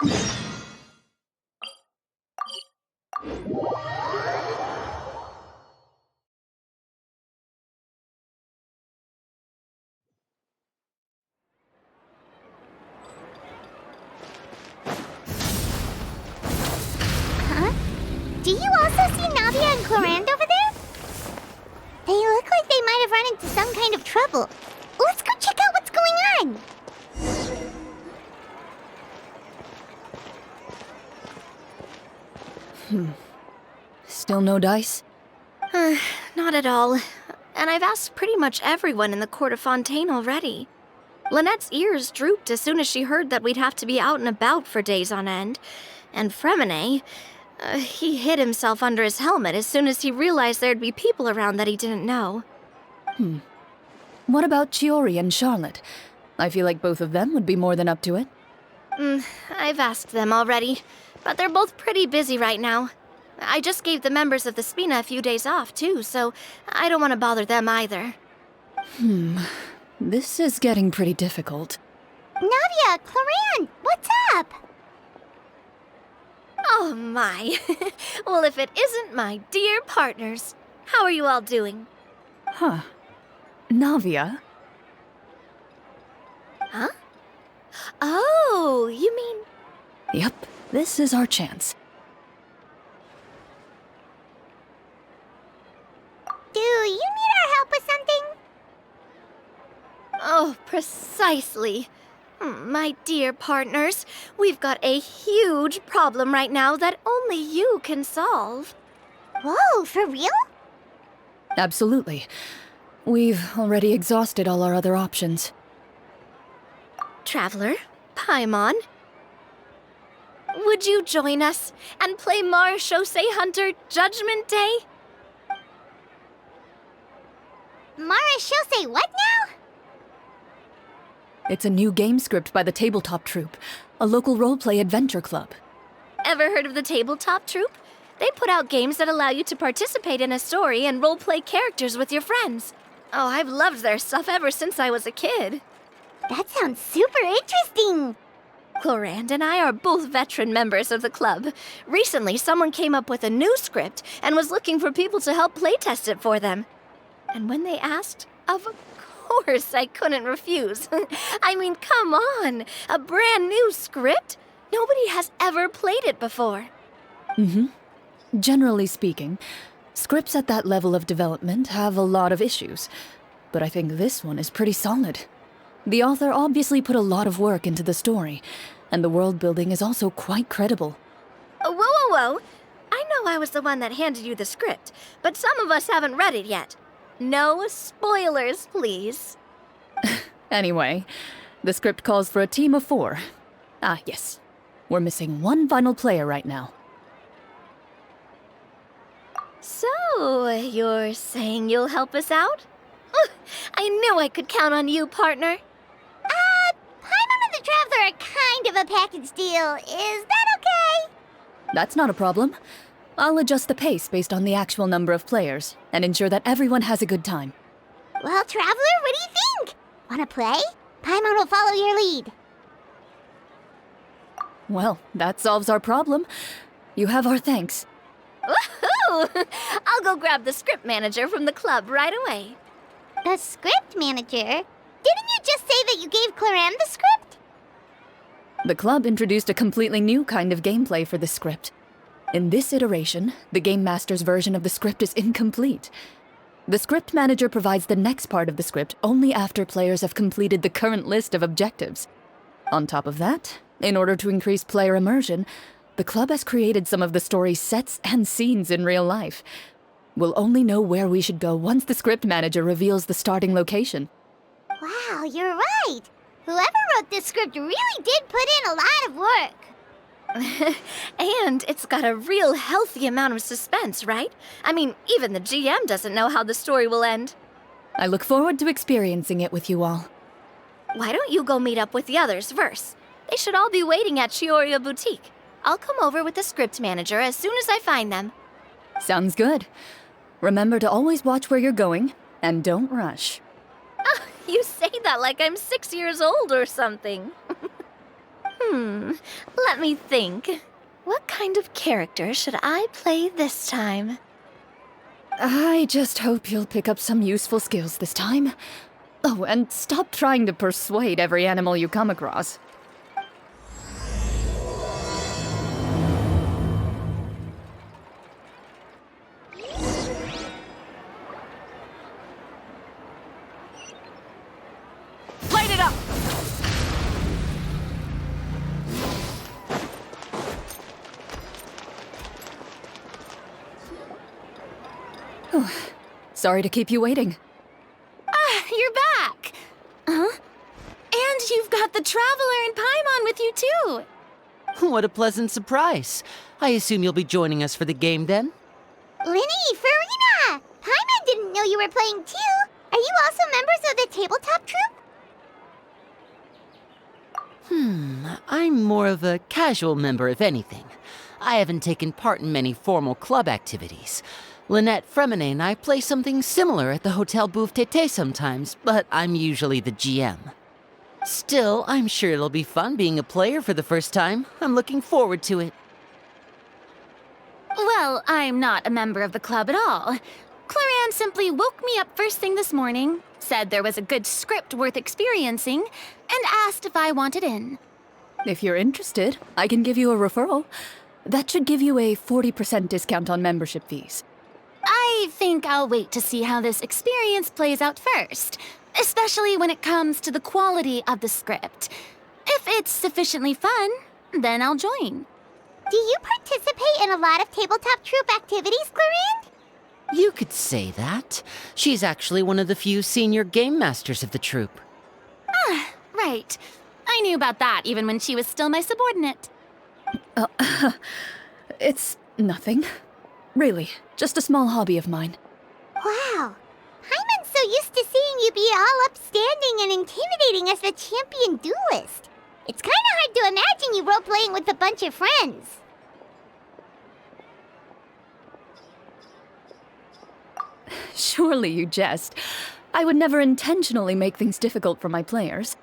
Huh? Do you also see Navia and Clorand over there? They look like they might have run into some kind of trouble. Let's go check out what's going on! Still no dice? Not at all. And I've asked pretty much everyone in the court of Fontaine already. Lynette's ears drooped as soon as she heard that we'd have to be out and about for days on end. And Fremine, he hid himself under his helmet as soon as he realized there'd be people around that he didn't know. What about Chiori and Charlotte? I feel like both of them would be more than up to it. I've asked them already, but they're both pretty busy right now. I just gave the members of the Spina a few days off, too, so I don't want to bother them either. This is getting pretty difficult. Navia, Clorand, what's up? Oh my. Well, if it isn't my dear partners. How are you all doing? Huh. Navia? Huh? Oh, you mean... Yep, this is our chance. Do you need our help with something? Oh, precisely. My dear partners, we've got a huge problem right now that only you can solve. Whoa, for real? Absolutely. We've already exhausted all our other options. Traveler, Paimon, would you join us and play Marechaussee Hunter Judgment Day? Marechaussee what now? It's a new game script by the Tabletop Troupe, a local roleplay adventure club. Ever heard of the Tabletop Troupe? They put out games that allow you to participate in a story and roleplay characters with your friends. Oh, I've loved their stuff ever since I was a kid. That sounds super interesting. Clorand and I are both veteran members of the club. Recently, someone came up with a new script and was looking for people to help playtest it for them. And when they asked, of course I couldn't refuse. I mean, come on, a brand new script? Nobody has ever played it before. Generally speaking, scripts at that level of development have a lot of issues, but I think this one is pretty solid. The author obviously put a lot of work into the story, and the world building is also quite credible. Whoa. I know I was the one that handed you the script, but some of us haven't read it yet. No spoilers, please. Anyway, the script calls for a team of 4. Ah, yes. We're missing one final player right now. So, you're saying you'll help us out? I knew I could count on you, partner. Paimon and the Traveler are kind of a package deal. Is that okay? That's not a problem. I'll adjust the pace based on the actual number of players, and ensure that everyone has a good time. Well, Traveler, what do you think? Wanna play? Paimon will follow your lead. Well, that solves our problem. You have our thanks. Woohoo! I'll go grab the script manager from the club right away. The script manager? Didn't you just say that you gave Clorand the script? The club introduced a completely new kind of gameplay for the script. In this iteration, the Game Master's version of the script is incomplete. The script manager provides the next part of the script only after players have completed the current list of objectives. On top of that, in order to increase player immersion, the club has created some of the story's sets and scenes in real life. We'll only know where we should go once the script manager reveals the starting location. Wow, you're right. Whoever wrote this script really did put in a lot of work. And it's got a real healthy amount of suspense, right? I mean, even the GM doesn't know how the story will end. I look forward to experiencing it with you all. Why don't you go meet up with the others first? They should all be waiting at Chioria Boutique. I'll come over with the script manager as soon as I find them. Sounds good. Remember to always watch where you're going, and don't rush. You say that like I'm 6 years old or something. Let me think. What kind of character should I play this time? I just hope you'll pick up some useful skills this time. Oh, and stop trying to persuade every animal you come across. Light it up! Sorry to keep you waiting. You're back! Huh? And you've got the Traveler and Paimon with you, too! What a pleasant surprise. I assume you'll be joining us for the game then? Linny, Farina! Paimon didn't know you were playing too. Are you also members of the tabletop troupe? I'm more of a casual member, if anything. I haven't taken part in many formal club activities. Lynette, Fremine, and I play something similar at the Hotel Bouffe Tété sometimes, but I'm usually the GM. Still, I'm sure it'll be fun being a player for the first time. I'm looking forward to it. Well, I'm not a member of the club at all. Claran simply woke me up first thing this morning, said there was a good script worth experiencing, and asked if I wanted in. If you're interested, I can give you a referral. That should give you a 40% discount on membership fees. I think I'll wait to see how this experience plays out first, especially when it comes to the quality of the script. If it's sufficiently fun, then I'll join. Do you participate in a lot of tabletop troupe activities, Clarand? You could say that. She's actually one of the few senior game masters of the troupe. Right. I knew about that even when she was still my subordinate. It's nothing. Really, just a small hobby of mine. Wow. Paimon's so used to seeing you be all upstanding and intimidating as the champion duelist. It's kind of hard to imagine you role-playing with a bunch of friends. Surely you jest. I would never intentionally make things difficult for my players.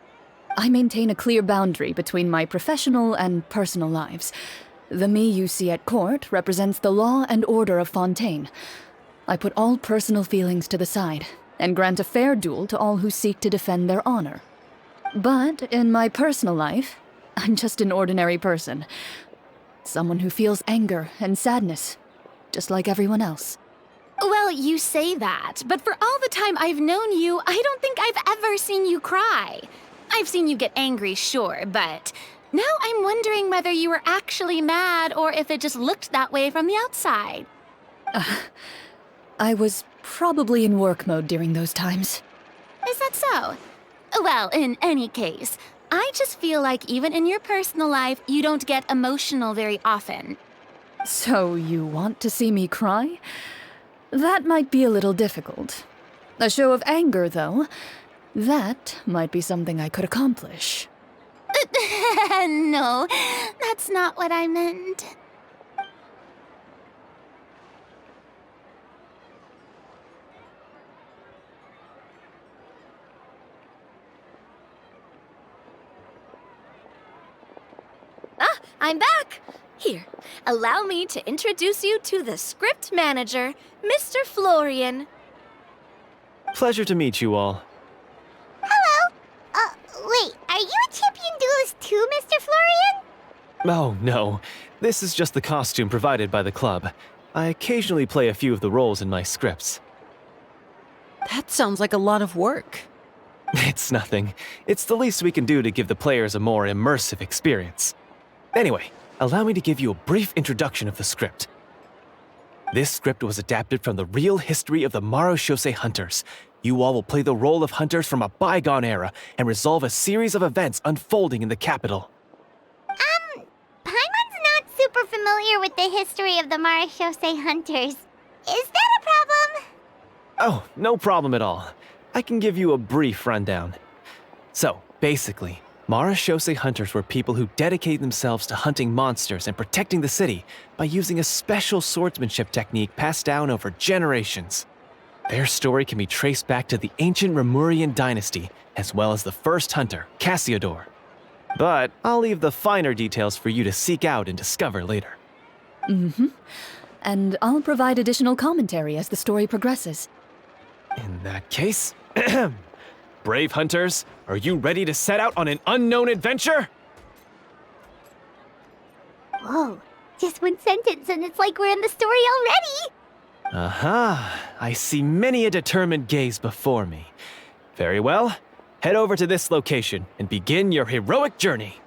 I maintain a clear boundary between my professional and personal lives. The me you see at court represents the law and order of Fontaine. I put all personal feelings to the side and grant a fair duel to all who seek to defend their honor. But in my personal life, I'm just an ordinary person. Someone who feels anger and sadness, just like everyone else. Well, you say that, but for all the time I've known you, I don't think I've ever seen you cry. I've seen you get angry, sure, but now I'm wondering whether you were actually mad or if it just looked that way from the outside. I was probably in work mode during those times. Is that so? Well, in any case, I just feel like even in your personal life, you don't get emotional very often. So you want to see me cry? That might be a little difficult. A show of anger, though, that might be something I could accomplish. No, that's not what I meant. I'm back! Here, allow me to introduce you to the script manager, Mr. Florian. Pleasure to meet you all. Hello. Wait, are you a champion duelist too, Mr. Florian? Oh, no. This is just the costume provided by the club. I occasionally play a few of the roles in my scripts. That sounds like a lot of work. It's nothing. It's the least we can do to give the players a more immersive experience. Anyway, allow me to give you a brief introduction of the script. This script was adapted from the real history of the Marechaussee Hunters. You all will play the role of hunters from a bygone era and resolve a series of events unfolding in the capital. Paimon's not super familiar with the history of the Marechaussee Hunters. Is that a problem? Oh, no problem at all. I can give you a brief rundown. So, basically, Marechaussee Hunters were people who dedicated themselves to hunting monsters and protecting the city by using a special swordsmanship technique passed down over generations. Their story can be traced back to the ancient Remurian dynasty, as well as the first hunter, Cassiodor. But I'll leave the finer details for you to seek out and discover later. And I'll provide additional commentary as the story progresses. In that case, brave hunters, are you ready to set out on an unknown adventure? Whoa, just one sentence and it's like we're in the story already! Aha, I see many a determined gaze before me. Very well, head over to this location and begin your heroic journey.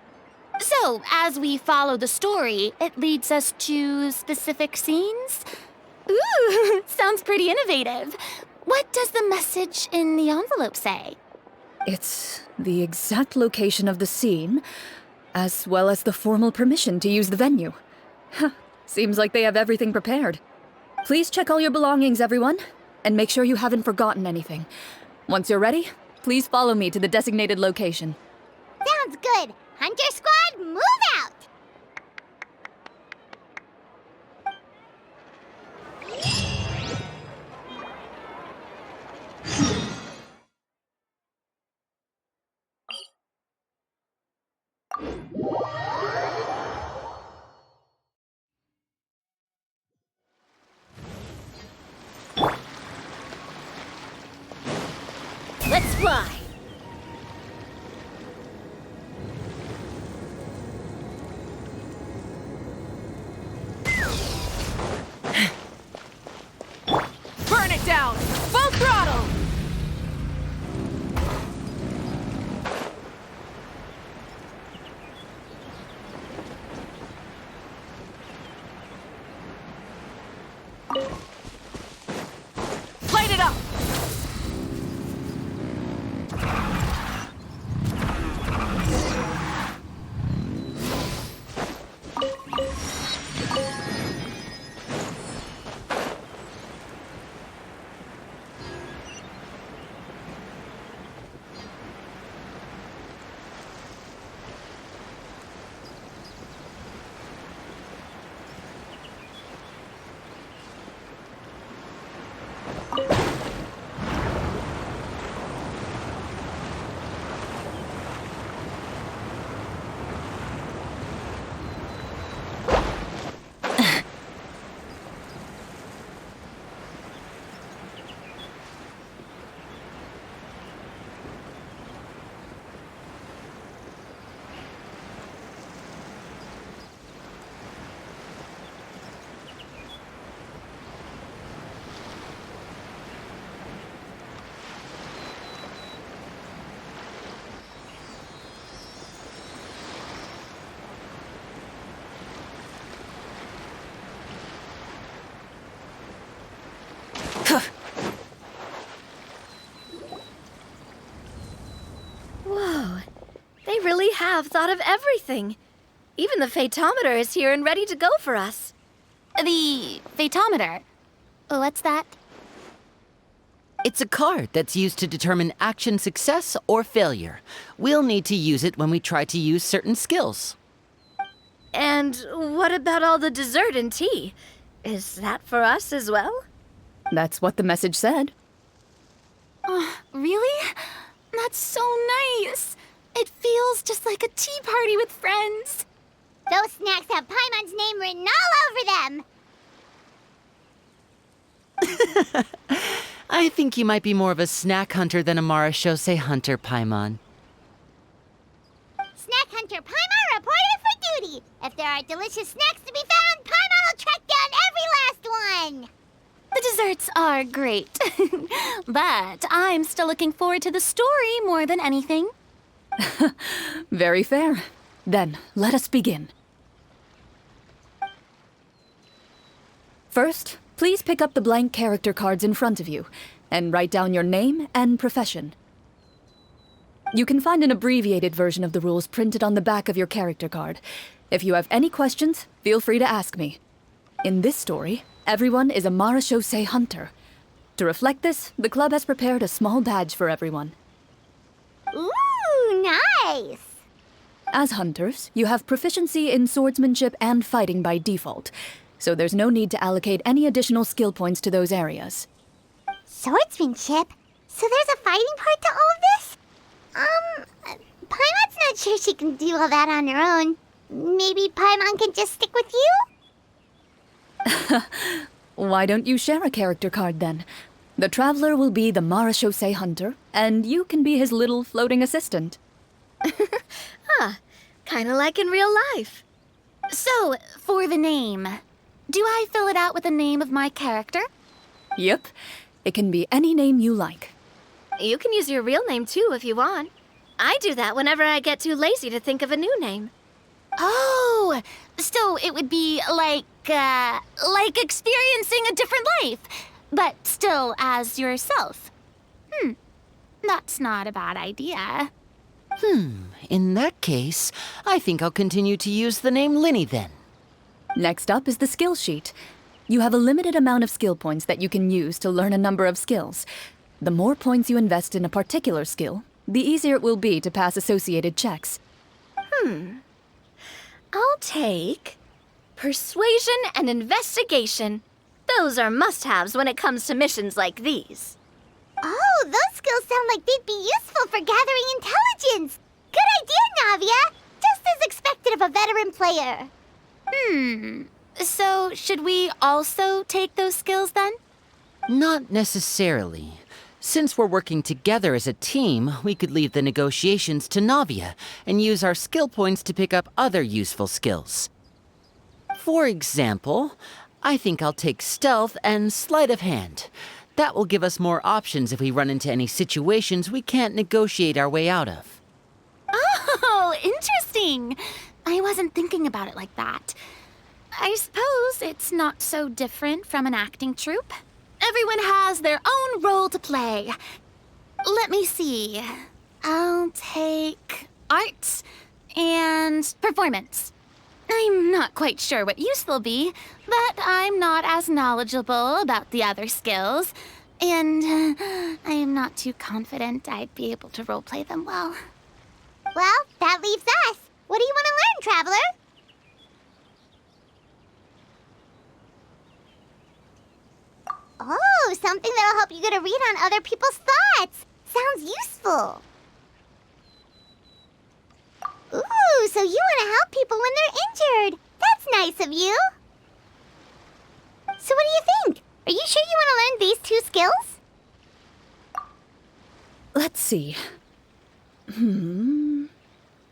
So, as we follow the story, it leads us to specific scenes? Ooh, sounds pretty innovative. What does the message in the envelope say? It's the exact location of the scene, as well as the formal permission to use the venue. Seems like they have everything prepared. Please check all your belongings, everyone, and make sure you haven't forgotten anything. Once you're ready, please follow me to the designated location. Sounds good. Hunter Squad, move out! Let's fly! Burn it down! Full throttle! Light it up! Whoa, they really have thought of everything. Even the phaetometer is here and ready to go for us. The phaetometer. What's that? It's a card that's used to determine action success or failure. We'll need to use it when we try to use certain skills. And what about all the dessert and tea? Is that for us as well? That's what the message said. Really? That's so nice. It feels just like a tea party with friends. Those snacks have Paimon's name written all over them! I think you might be more of a snack hunter than a Marashose hunter, Paimon. Snack Hunter Paimon reported for duty! If there are delicious snacks to be found, Paimon will track down every last one! The desserts are great. But I'm still looking forward to the story more than anything. Very fair. Then, let us begin. First, please pick up the blank character cards in front of you, and write down your name and profession. You can find an abbreviated version of the rules printed on the back of your character card. If you have any questions, feel free to ask me. In this story, everyone is a Marashose hunter. To reflect this, the club has prepared a small badge for everyone. Ooh, nice! As hunters, you have proficiency in swordsmanship and fighting by default, so there's no need to allocate any additional skill points to those areas. Swordsmanship? So there's a fighting part to all of this? Paimon's not sure she can do all that on her own. Maybe Paimon can just stick with you? Why don't you share a character card then? The Traveler will be the Marechaussee Hunter, and you can be his little floating assistant. Kinda like in real life. So, for the name, do I fill it out with the name of my character? Yep. It can be any name you like. You can use your real name too if you want. I do that whenever I get too lazy to think of a new name. Oh, so it would be like experiencing a different life, but still as yourself. That's not a bad idea. In that case, I think I'll continue to use the name Linny then. Next up is the skill sheet. You have a limited amount of skill points that you can use to learn a number of skills. The more points you invest in a particular skill, the easier it will be to pass associated checks. I'll take persuasion and investigation. Those are must-haves when it comes to missions like these. Oh, those skills sound like they'd be useful for gathering intelligence. Good idea, Navia. Just as expected of a veteran player. So, should we also take those skills then? Not necessarily. Since we're working together as a team, we could leave the negotiations to Navia and use our skill points to pick up other useful skills. For example, I think I'll take stealth and sleight of hand. That will give us more options if we run into any situations we can't negotiate our way out of. Oh, interesting. I wasn't thinking about it like that. I suppose it's not so different from an acting troupe. Everyone has their own role to play. Let me see. I'll take arts and performance. I'm not quite sure what use they'll be, but I'm not as knowledgeable about the other skills, and I am not too confident I'd be able to roleplay them well. Well, that leaves us. What do you want to learn, Traveler? Oh, something that'll help you get a read on other people's thoughts. Sounds useful. Ooh, so you want to help people when they're injured. That's nice of you. So what do you think? Are you sure you want to learn these 2 skills? Let's see.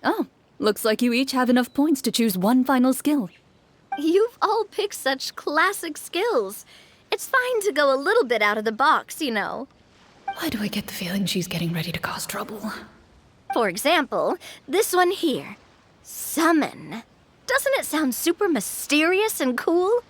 Oh, looks like you each have enough points to choose one final skill. You've all picked such classic skills. It's fine to go a little bit out of the box, you know. Why do I get the feeling she's getting ready to cause trouble? For example, this one here. Summon. Doesn't it sound super mysterious and cool?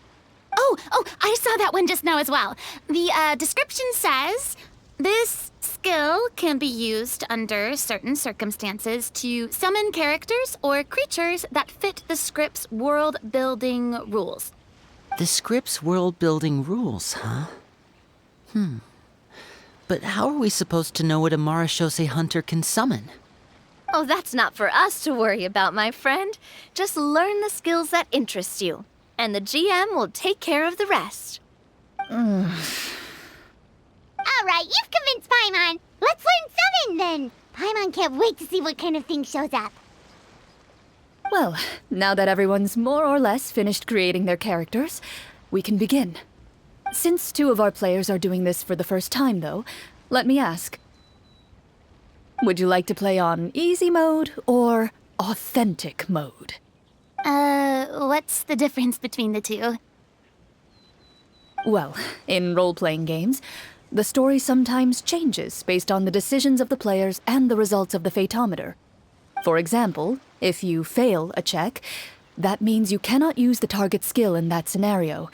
Oh, I saw that one just now as well. The description says, this skill can be used under certain circumstances to summon characters or creatures that fit the script's world-building rules. The script's world-building rules, huh? But how are we supposed to know what a Marechaussee Hunter can summon? Oh, that's not for us to worry about, my friend. Just learn the skills that interest you, and the GM will take care of the rest. All right, you've convinced Paimon. Let's learn summon then. Paimon can't wait to see what kind of thing shows up. Well, now that everyone's more or less finished creating their characters, we can begin. Since 2 of our players are doing this for the first time, though, let me ask. Would you like to play on easy mode or authentic mode? What's the difference between the 2? Well, in role-playing games, the story sometimes changes based on the decisions of the players and the results of the fatometer. For example, if you fail a check, that means you cannot use the target skill in that scenario.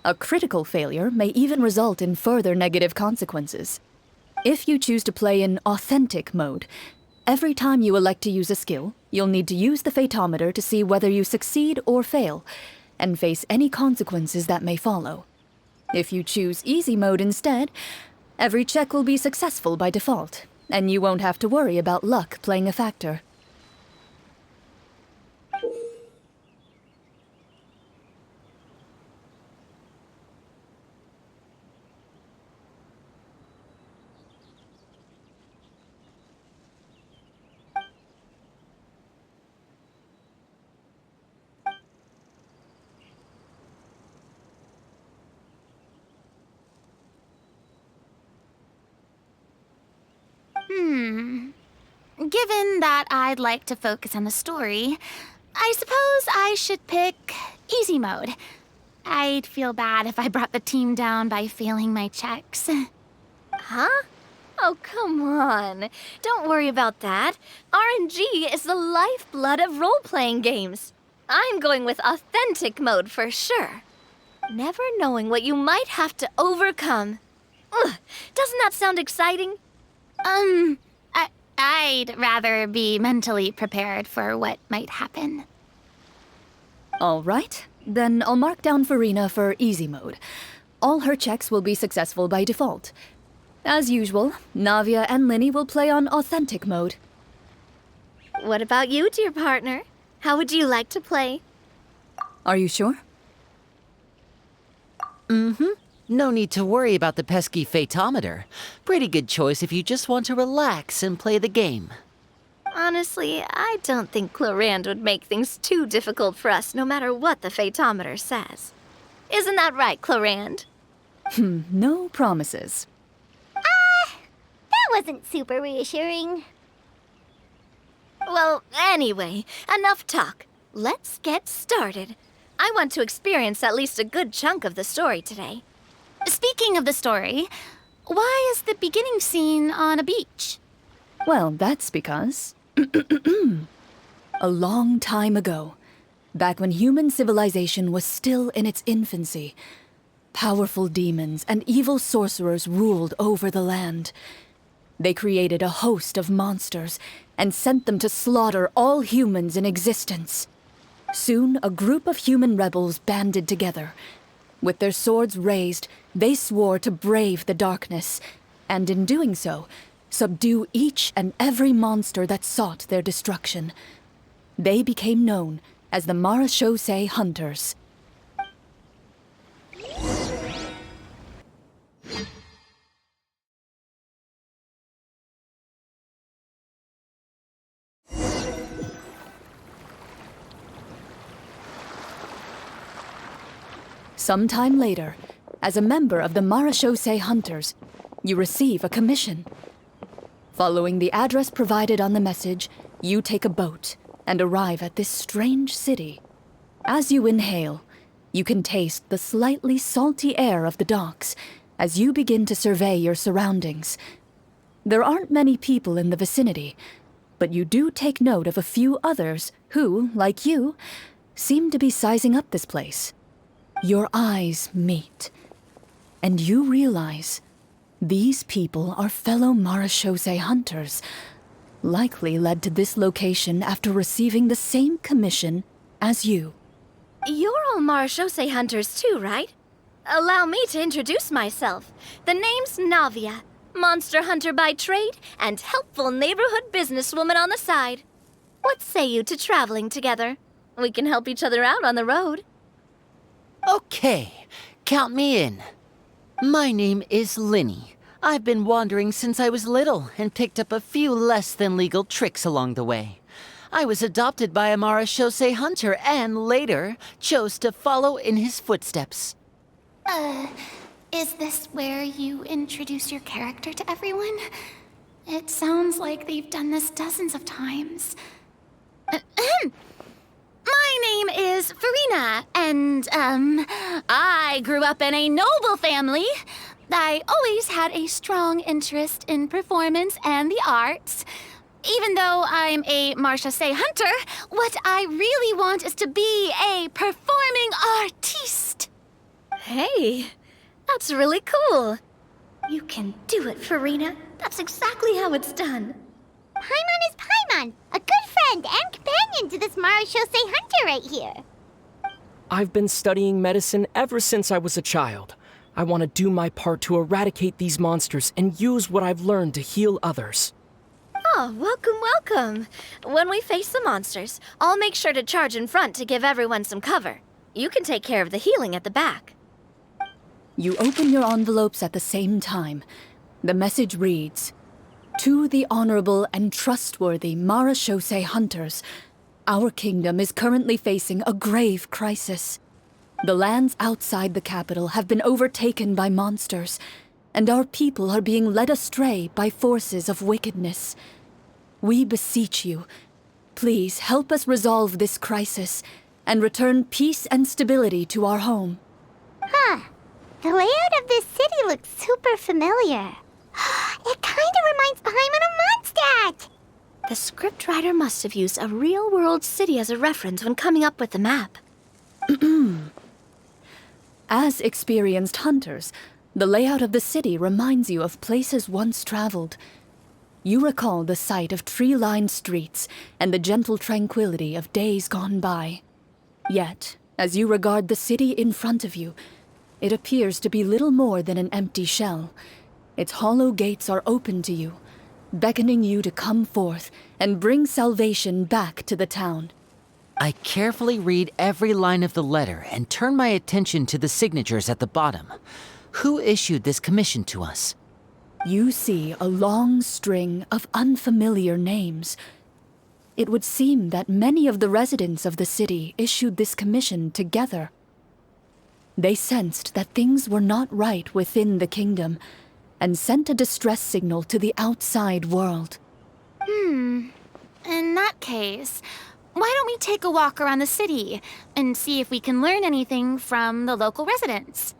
A critical failure may even result in further negative consequences. If you choose to play in authentic mode, every time you elect to use a skill, you'll need to use the fatometer to see whether you succeed or fail, and face any consequences that may follow. If you choose easy mode instead, every check will be successful by default, and you won't have to worry about luck playing a factor. Given that I'd like to focus on the story, I suppose I should pick easy mode. I'd feel bad if I brought the team down by failing my checks. Huh? Oh, come on. Don't worry about that. RNG is the lifeblood of role-playing games. I'm going with authentic mode for sure. Never knowing what you might have to overcome. Ugh, doesn't that sound exciting? I'd rather be mentally prepared for what might happen. All right, then I'll mark down Farina for easy mode. All her checks will be successful by default. As usual, Navia and Linny will play on authentic mode. What about you, dear partner? How would you like to play? Are you sure? No need to worry about the pesky fatometer. Pretty good choice if you just want to relax and play the game. Honestly, I don't think Clorand would make things too difficult for us no matter what the fatometer says. Isn't that right, Clorand? No promises. That wasn't super reassuring. Well, anyway, enough talk. Let's get started. I want to experience at least a good chunk of the story today. Speaking of the story, why is the beginning scene on a beach? Well, that's because... a long time ago, back when human civilization was still in its infancy, powerful demons and evil sorcerers ruled over the land. They created a host of monsters and sent them to slaughter all humans in existence. Soon, a group of human rebels banded together. With their swords raised, they swore to brave the darkness, and in doing so, subdue each and every monster that sought their destruction. They became known as the Marachose Hunters. Sometime later, as a member of the Marachose Hunters, you receive a commission. Following the address provided on the message, you take a boat and arrive at this strange city. As you inhale, you can taste the slightly salty air of the docks as you begin to survey your surroundings. There aren't many people in the vicinity, but you do take note of a few others who, like you, seem to be sizing up this place. Your eyes meet, and you realize these people are fellow Marachose hunters, likely led to this location after receiving the same commission as you. You're all Marachose hunters too, right? Allow me to introduce myself. The name's Navia, monster hunter by trade and helpful neighborhood businesswoman on the side. What say you to traveling together? We can help each other out on the road. Okay, count me in. My name is Linny. I've been wandering since I was little and picked up a few less than legal tricks along the way. I was adopted by a Marachose hunter and later chose to follow in his footsteps. Is this where you introduce your character to everyone? It sounds like they've done this dozens of times. My name is Farina, and, I grew up in a noble family. I always had a strong interest in performance and the arts. Even though I'm a Marachose hunter, what I really want is to be a performing artiste. Hey, that's really cool. You can do it, Farina. That's exactly how it's done. Paimon is Paimon, a good friend and companion to this Marachose hunter right here. I've been studying medicine ever since I was a child. I want to do my part to eradicate these monsters and use what I've learned to heal others. Oh, welcome, welcome. When we face the monsters, I'll make sure to charge in front to give everyone some cover. You can take care of the healing at the back. You open your envelopes at the same time. The message reads, "To the honorable and trustworthy Marachose hunters, our kingdom is currently facing a grave crisis. The lands outside the capital have been overtaken by monsters, and our people are being led astray by forces of wickedness. We beseech you, please help us resolve this crisis and return peace and stability to our home. Huh. The layout of this city looks super familiar. It kinda reminds Paimon of Mondstadt! The scriptwriter must have used a real-world city as a reference when coming up with the map. As experienced hunters, the layout of the city reminds you of places once traveled. You recall the sight of tree-lined streets and the gentle tranquility of days gone by. Yet, as you regard the city in front of you, it appears to be little more than an empty shell. Its hollow gates are open to you, beckoning you to come forth and bring salvation back to the town. I carefully read every line of the letter and turn my attention to the signatures at the bottom. Who issued this commission to us? You see a long string of unfamiliar names. It would seem that many of the residents of the city issued this commission together. They sensed that things were not right within the kingdom and sent a distress signal to the outside world. In that case, why don't we take a walk around the city and see if we can learn anything from the local residents?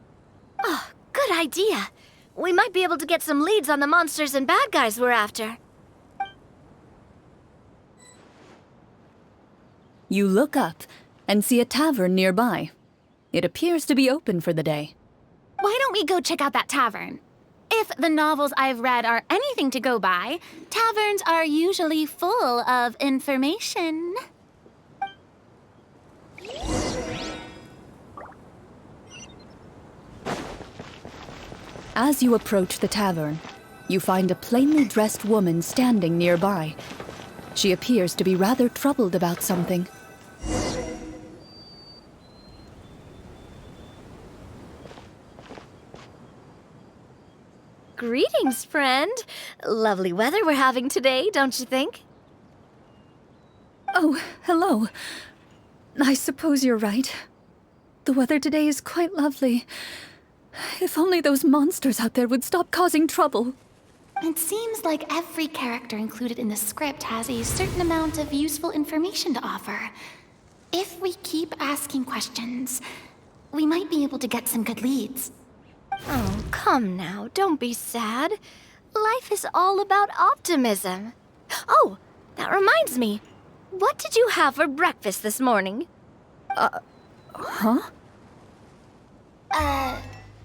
Oh, good idea. We might be able to get some leads on the monsters and bad guys we're after. You look up and see a tavern nearby. It appears to be open for the day. Why don't we go check out that tavern? If the novels I've read are anything to go by, taverns are usually full of information. As you approach the tavern, you find a plainly dressed woman standing nearby. She appears to be rather troubled about something. Greetings, friend. Lovely weather we're having today, don't you think? Oh, hello. I suppose you're right. The weather today is quite lovely. If only those monsters out there would stop causing trouble. It seems like every character included in the script has a certain amount of useful information to offer. If we keep asking questions, we might be able to get some good leads. Oh, come now, don't be sad. Life is all about optimism. Oh, that reminds me. What did you have for breakfast this morning? Huh?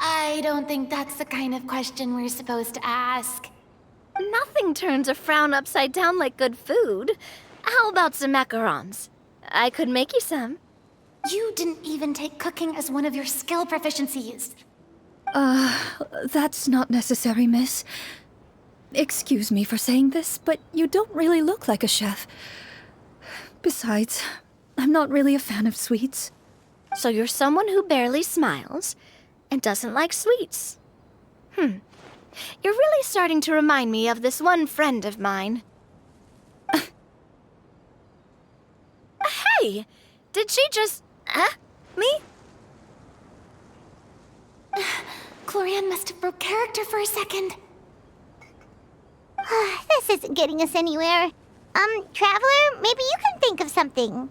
I don't think that's the kind of question we're supposed to ask. Nothing turns a frown upside down like good food. How about some macarons? I could make you some. You didn't even take cooking as one of your skill proficiencies. That's not necessary, miss. Excuse me for saying this, but you don't really look like a chef. Besides, I'm not really a fan of sweets. So you're someone who barely smiles and doesn't like sweets. You're really starting to remind me of this one friend of mine. Hey! Did she just... me? Glorianne must have broke character for a second. This isn't getting us anywhere. Traveler, maybe you can think of something.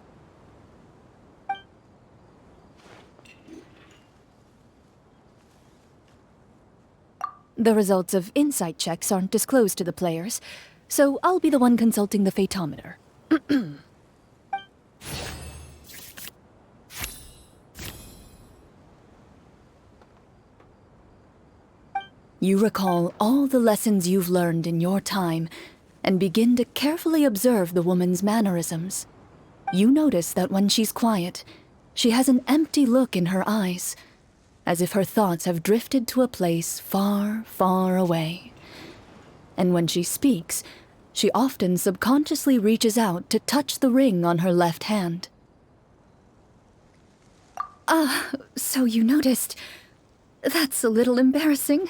The results of insight checks aren't disclosed to the players, so I'll be the one consulting the phaetometer. You recall all the lessons you've learned in your time and begin to carefully observe the woman's mannerisms. You notice that when she's quiet, she has an empty look in her eyes, as if her thoughts have drifted to a place far, far away. And when she speaks, she often subconsciously reaches out to touch the ring on her left hand. So you noticed. That's a little embarrassing.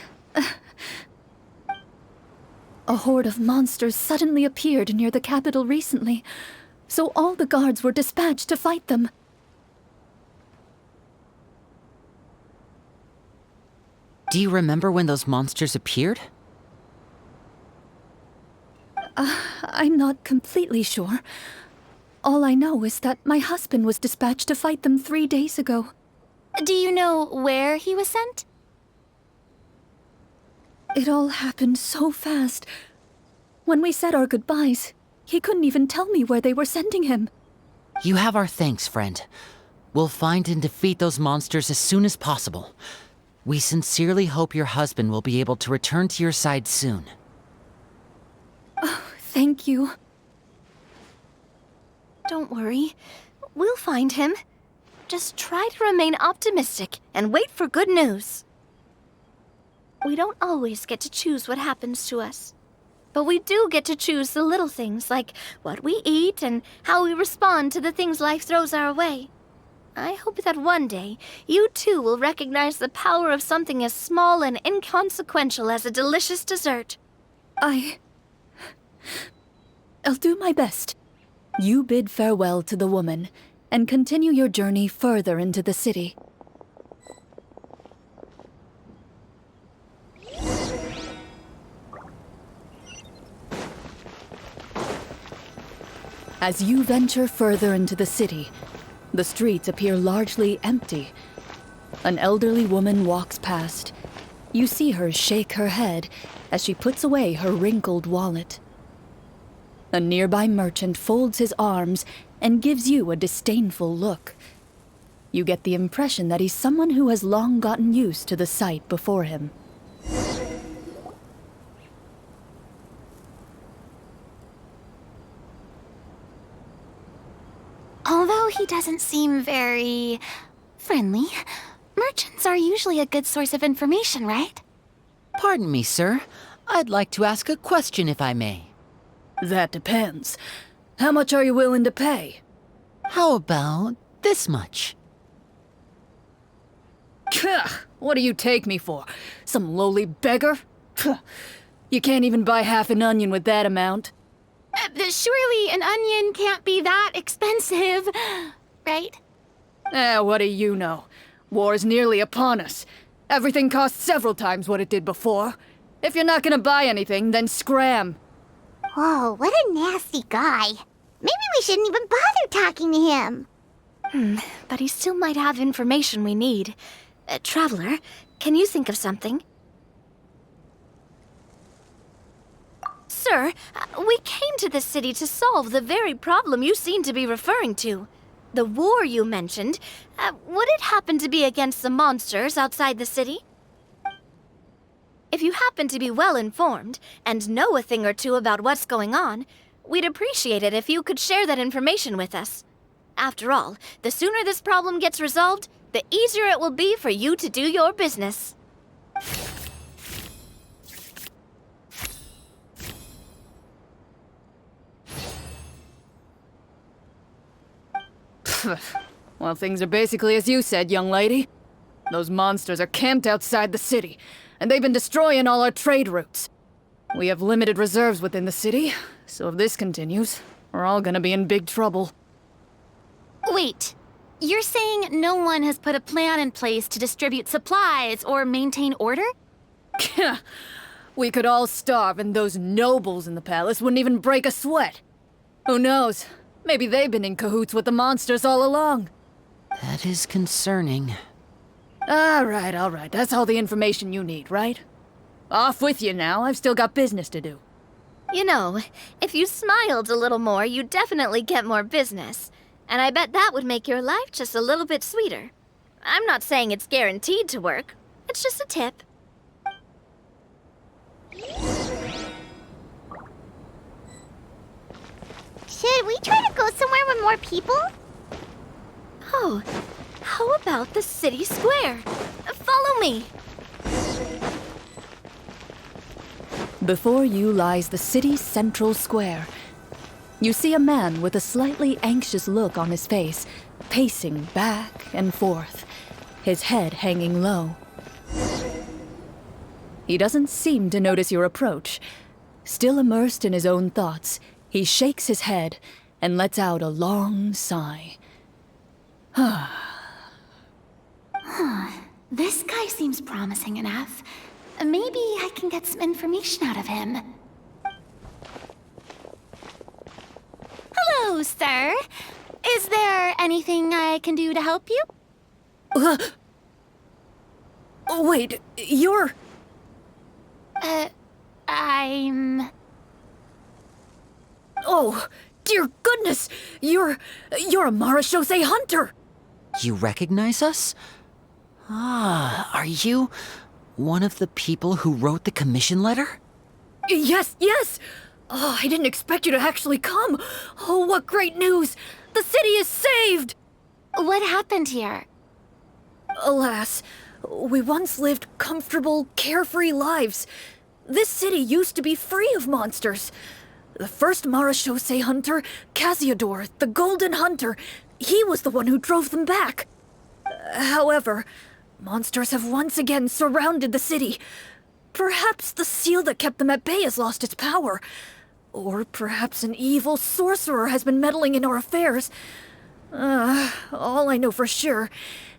A horde of monsters suddenly appeared near the capital recently, so all the guards were dispatched to fight them. Do you remember when those monsters appeared? I'm not completely sure. All I know is that my husband was dispatched to fight them 3 days ago. Do you know where he was sent? It all happened so fast. When we said our goodbyes, he couldn't even tell me where they were sending him. You have our thanks, friend. We'll find and defeat those monsters as soon as possible. We sincerely hope your husband will be able to return to your side soon. Thank you. Don't worry. We'll find him. Just try to remain optimistic and wait for good news. We don't always get to choose what happens to us. But we do get to choose the little things, like what we eat and how we respond to the things life throws our way. I hope that one day, you too will recognize the power of something as small and inconsequential as a delicious dessert. I'll do my best. You bid farewell to the woman, and continue your journey further into the city. As you venture further into the city, the streets appear largely empty. An elderly woman walks past. You see her shake her head as she puts away her wrinkled wallet. A nearby merchant folds his arms and gives you a disdainful look. You get the impression that he's someone who has long gotten used to the sight before him. Although he doesn't seem very friendly, merchants are usually a good source of information, right? Pardon me, sir. I'd like to ask a question if I may. That depends. How much are you willing to pay? How about this much? What do you take me for? Some lowly beggar? You can't even buy half an onion with that amount. Surely an onion can't be that expensive, right? What do you know? War's nearly upon us. Everything costs several times what it did before. If you're not gonna buy anything, then scram. Whoa, what a nasty guy. Maybe we shouldn't even bother talking to him. But he still might have information we need. Traveler, can you think of something? Sir, we came to this city to solve the very problem you seem to be referring to. The war you mentioned, would it happen to be against the monsters outside the city? If you happen to be well informed and know a thing or two about what's going on, we'd appreciate it if you could share that information with us. After all, the sooner this problem gets resolved, the easier it will be for you to do your business. Well, things are basically as you said, young lady. Those monsters are camped outside the city, and they've been destroying all our trade routes. We have limited reserves within the city, so if this continues, we're all gonna be in big trouble. Wait, you're saying no one has put a plan in place to distribute supplies or maintain order? We could all starve and those nobles in the palace wouldn't even break a sweat. Who knows? Maybe they've been in cahoots with the monsters all along. That is concerning. All right. That's all the information you need, right? Off with you now. I've still got business to do. You know, if you smiled a little more, you'd definitely get more business. And I bet that would make your life just a little bit sweeter. I'm not saying it's guaranteed to work. It's just a tip. Should we try to go somewhere with more people? Oh, how about the city square? Follow me. Before you lies the city's central square. You see a man with a slightly anxious look on his face, pacing back and forth, his head hanging low. He doesn't seem to notice your approach. Still immersed in his own thoughts, he shakes his head and lets out a long sigh. This guy seems promising enough. Maybe I can get some information out of him. Hello, sir. Is there anything I can do to help you? Wait, you're... I'm... Oh, dear goodness! You're a Marashose hunter! You recognize us? Ah, are you one of the people who wrote the commission letter? Yes, yes! Oh, I didn't expect you to actually come! Oh, what great news! The city is saved! What happened here? Alas, we once lived comfortable, carefree lives. This city used to be free of monsters. The first Marashose hunter, Casiodor, the Golden Hunter, he was the one who drove them back. However, monsters have once again surrounded the city. Perhaps the seal that kept them at bay has lost its power. Or perhaps an evil sorcerer has been meddling in our affairs. All I know for sure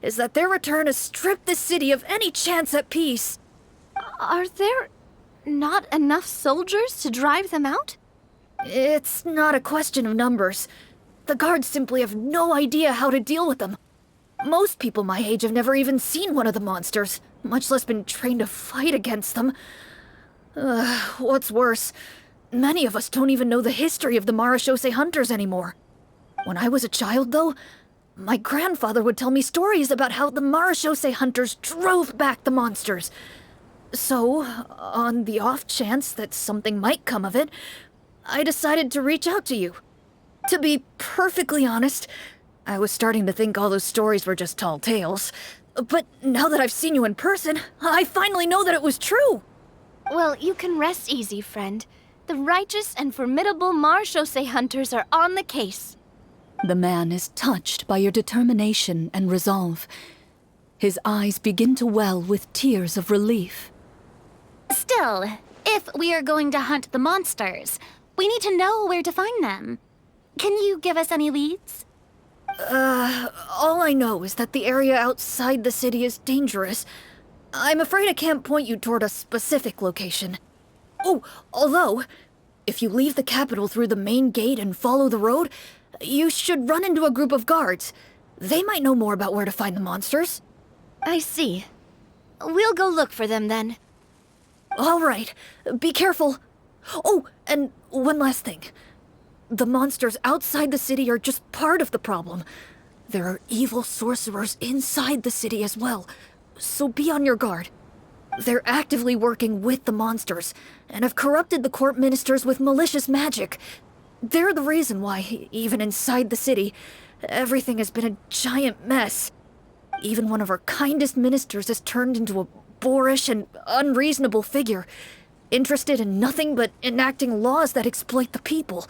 is that their return has stripped the city of any chance at peace. Are there not enough soldiers to drive them out? It's not a question of numbers. The guards simply have no idea how to deal with them. Most people my age have never even seen one of the monsters, much less been trained to fight against them. What's worse, many of us don't even know the history of the Marashose hunters anymore. When I was a child, though, my grandfather would tell me stories about how the Marashose hunters drove back the monsters. So, on the off chance that something might come of it, I decided to reach out to you. To be perfectly honest, I was starting to think all those stories were just tall tales. But now that I've seen you in person, I finally know that it was true! Well, you can rest easy, friend. The righteous and formidable Marashose hunters are on the case. The man is touched by your determination and resolve. His eyes begin to well with tears of relief. Still, if we are going to hunt the monsters, we need to know where to find them. Can you give us any leads? All I know is that the area outside the city is dangerous. I'm afraid I can't point you toward a specific location. Oh, although, if you leave the capital through the main gate and follow the road, you should run into a group of guards. They might know more about where to find the monsters. I see. We'll go look for them then. All right, be careful. Oh, and one last thing. The monsters outside the city are just part of the problem. There are evil sorcerers inside the city as well, so be on your guard. They're actively working with the monsters, and have corrupted the court ministers with malicious magic. They're the reason why, even inside the city, everything has been a giant mess. Even one of our kindest ministers has turned into a boorish and unreasonable figure, interested in nothing but enacting laws that exploit the people.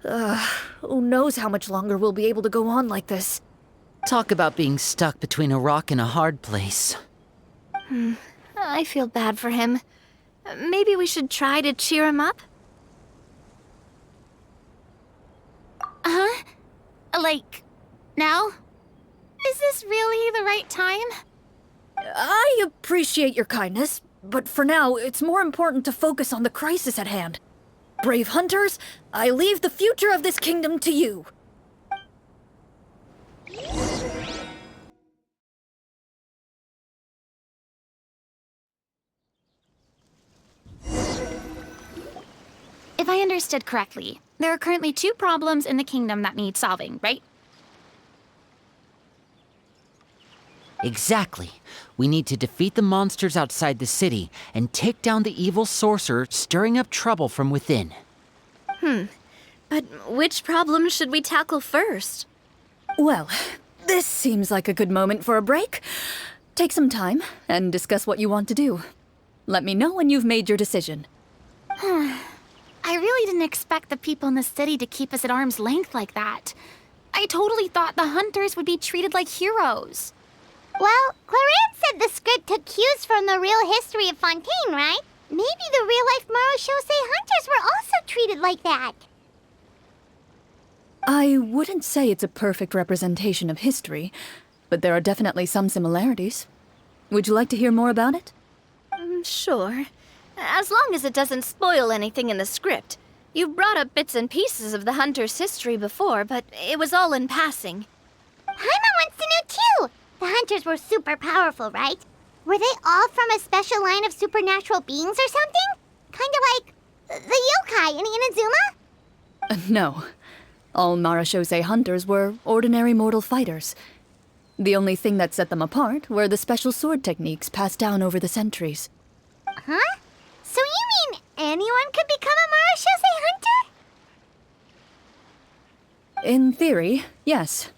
Who knows how much longer we'll be able to go on like this. Talk about being stuck between a rock and a hard place. I feel bad for him. Maybe we should try to cheer him up? Huh? Like, now? Is this really the right time? I appreciate your kindness, but for now, it's more important to focus on the crisis at hand. Brave hunters, I leave the future of this kingdom to you. If I understood correctly, there are currently 2 problems in the kingdom that need solving, right? Exactly. We need to defeat the monsters outside the city and take down the evil sorcerer stirring up trouble from within. But which problem should we tackle first? Well, this seems like a good moment for a break. Take some time and discuss what you want to do. Let me know when you've made your decision. I really didn't expect the people in the city to keep us at arm's length like that. I totally thought the hunters would be treated like heroes. Well, Clarence said the script took cues from the real history of Fontaine, right? Maybe the real-life Marashose hunters were also treated like that. I wouldn't say it's a perfect representation of history, but there are definitely some similarities. Would you like to hear more about it? Sure. As long as it doesn't spoil anything in the script. You've brought up bits and pieces of the hunter's history before, but it was all in passing. Paimon wants to know too! The hunters were super powerful, right? Were they all from a special line of supernatural beings or something? Kind of like the yokai in Inazuma? No. All Marashose hunters were ordinary mortal fighters. The only thing that set them apart were the special sword techniques passed down over the centuries. Huh? So you mean anyone could become a Marashose hunter? In theory, yes.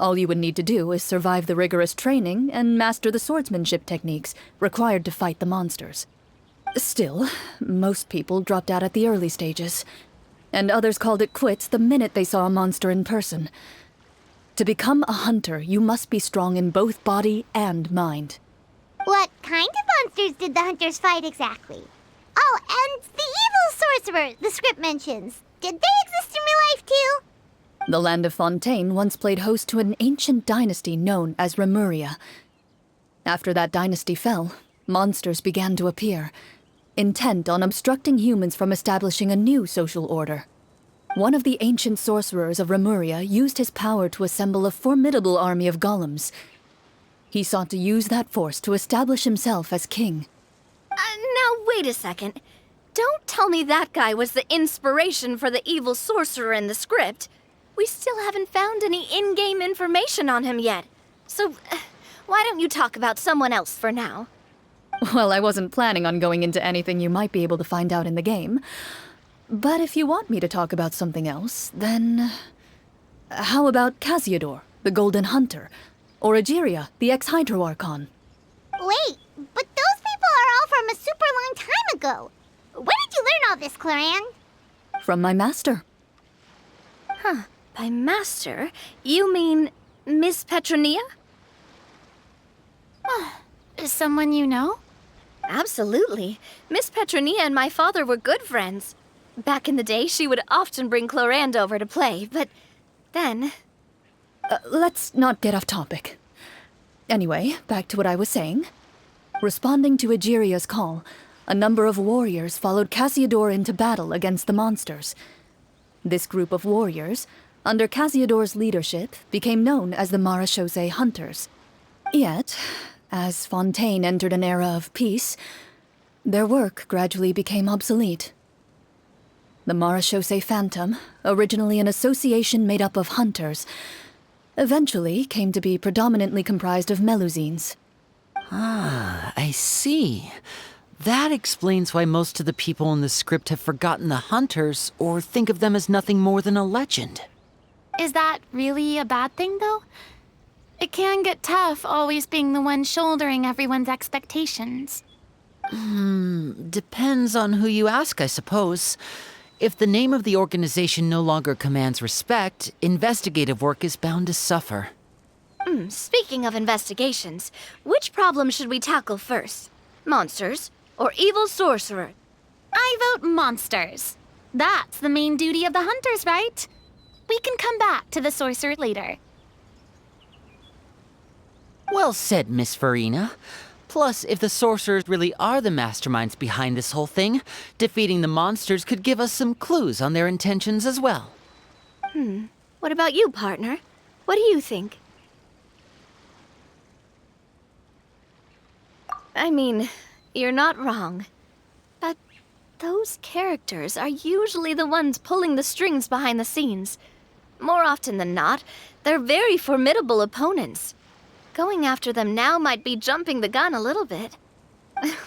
All you would need to do is survive the rigorous training and master the swordsmanship techniques required to fight the monsters. Still, most people dropped out at the early stages, and others called it quits the minute they saw a monster in person. To become a hunter, you must be strong in both body and mind. What kind of monsters did the hunters fight exactly? Oh, and the evil sorcerer the script mentions. Did they exist in real life too? The land of Fontaine once played host to an ancient dynasty known as Rapperia. After that dynasty fell, monsters began to appear, intent on obstructing humans from establishing a new social order. One of the ancient sorcerers of Rapperia used his power to assemble a formidable army of golems. He sought to use that force to establish himself as king. Now, wait a second. Don't tell me that guy was the inspiration for the evil sorcerer in the script. We still haven't found any in-game information on him yet. So, why don't you talk about someone else for now? Well, I wasn't planning on going into anything you might be able to find out in the game. But if you want me to talk about something else, then... How about Casiodor, the Golden Hunter? Or Egeria, the ex-Hydro Archon? Wait, but those people are all from a super long time ago. Where did you learn all this, Claran? From my master. Huh. By master, you mean Miss Petronia? Is someone you know? Absolutely. Miss Petronia and my father were good friends. Back in the day, she would often bring Clorand over to play, but then... Let's not get off topic. Anyway, back to what I was saying. Responding to Egeria's call, a number of warriors followed Casiodor into battle against the monsters. This group of warriors, under Casiodor's leadership, became known as the Marashose Hunters. Yet, as Fontaine entered an era of peace, their work gradually became obsolete. The Marashose Phantom, originally an association made up of hunters, eventually came to be predominantly comprised of Melusines. Ah, I see. That explains why most of the people in the script have forgotten the hunters or think of them as nothing more than a legend. Is that really a bad thing, though? It can get tough always being the one shouldering everyone's expectations. Depends on who you ask, I suppose. If the name of the organization no longer commands respect, investigative work is bound to suffer. Speaking of investigations, which problem should we tackle first? Monsters or evil sorcerer? I vote monsters. That's the main duty of the hunters, right? We can come back to the sorcerer later. Well said, Miss Farina. Plus, if the sorcerers really are the masterminds behind this whole thing, defeating the monsters could give us some clues on their intentions as well. What about you, partner? What do you think? I mean, you're not wrong. But those characters are usually the ones pulling the strings behind the scenes. More often than not, they're very formidable opponents. Going after them now might be jumping the gun a little bit.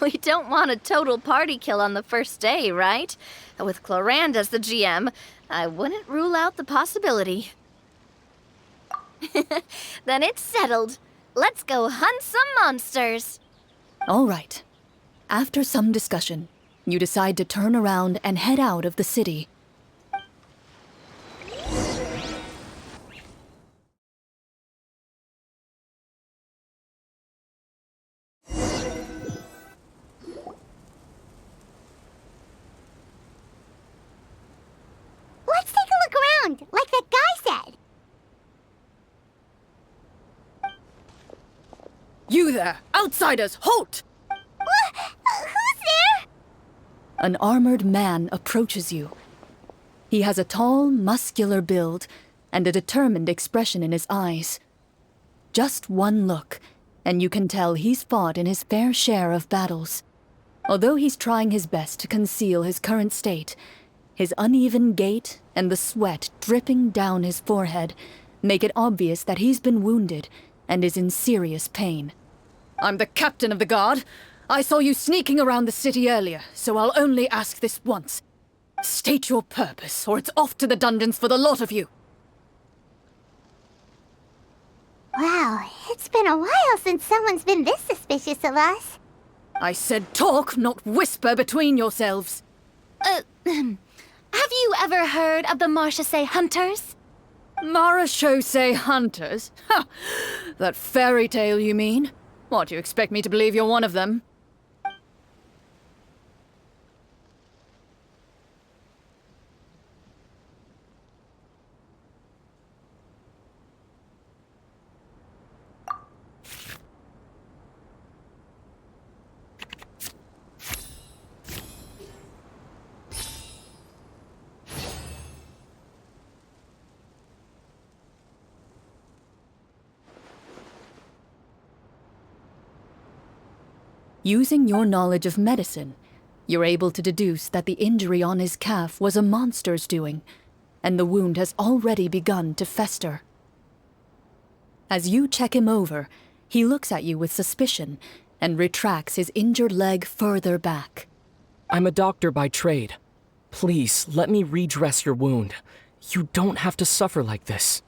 We don't want a total party kill on the first day, right? With Clorand as the GM, I wouldn't rule out the possibility. Then it's settled. Let's go hunt some monsters. All right. After some discussion, you decide to turn around and head out of the city. Let's take a look around, like that guy said. You there! Outsiders, halt! Who's there? An armored man approaches you. He has a tall, muscular build and a determined expression in his eyes. Just one look, and you can tell he's fought in his fair share of battles. Although he's trying his best to conceal his current state, his uneven gait and the sweat dripping down his forehead make it obvious that he's been wounded and is in serious pain. I'm the captain of the guard. I saw you sneaking around the city earlier, so I'll only ask this once. State your purpose, or it's off to the dungeons for the lot of you. Wow, it's been a while since someone's been this suspicious of us. I said talk, not whisper between yourselves. Have you ever heard of the Marchese Hunters? Marachose hunters? Ha! That fairy tale, you mean? What, you expect me to believe you're one of them? Using your knowledge of medicine, you're able to deduce that the injury on his calf was a monster's doing, and the wound has already begun to fester. As you check him over, he looks at you with suspicion and retracts his injured leg further back. I'm a doctor by trade. Please, let me redress your wound. You don't have to suffer like this.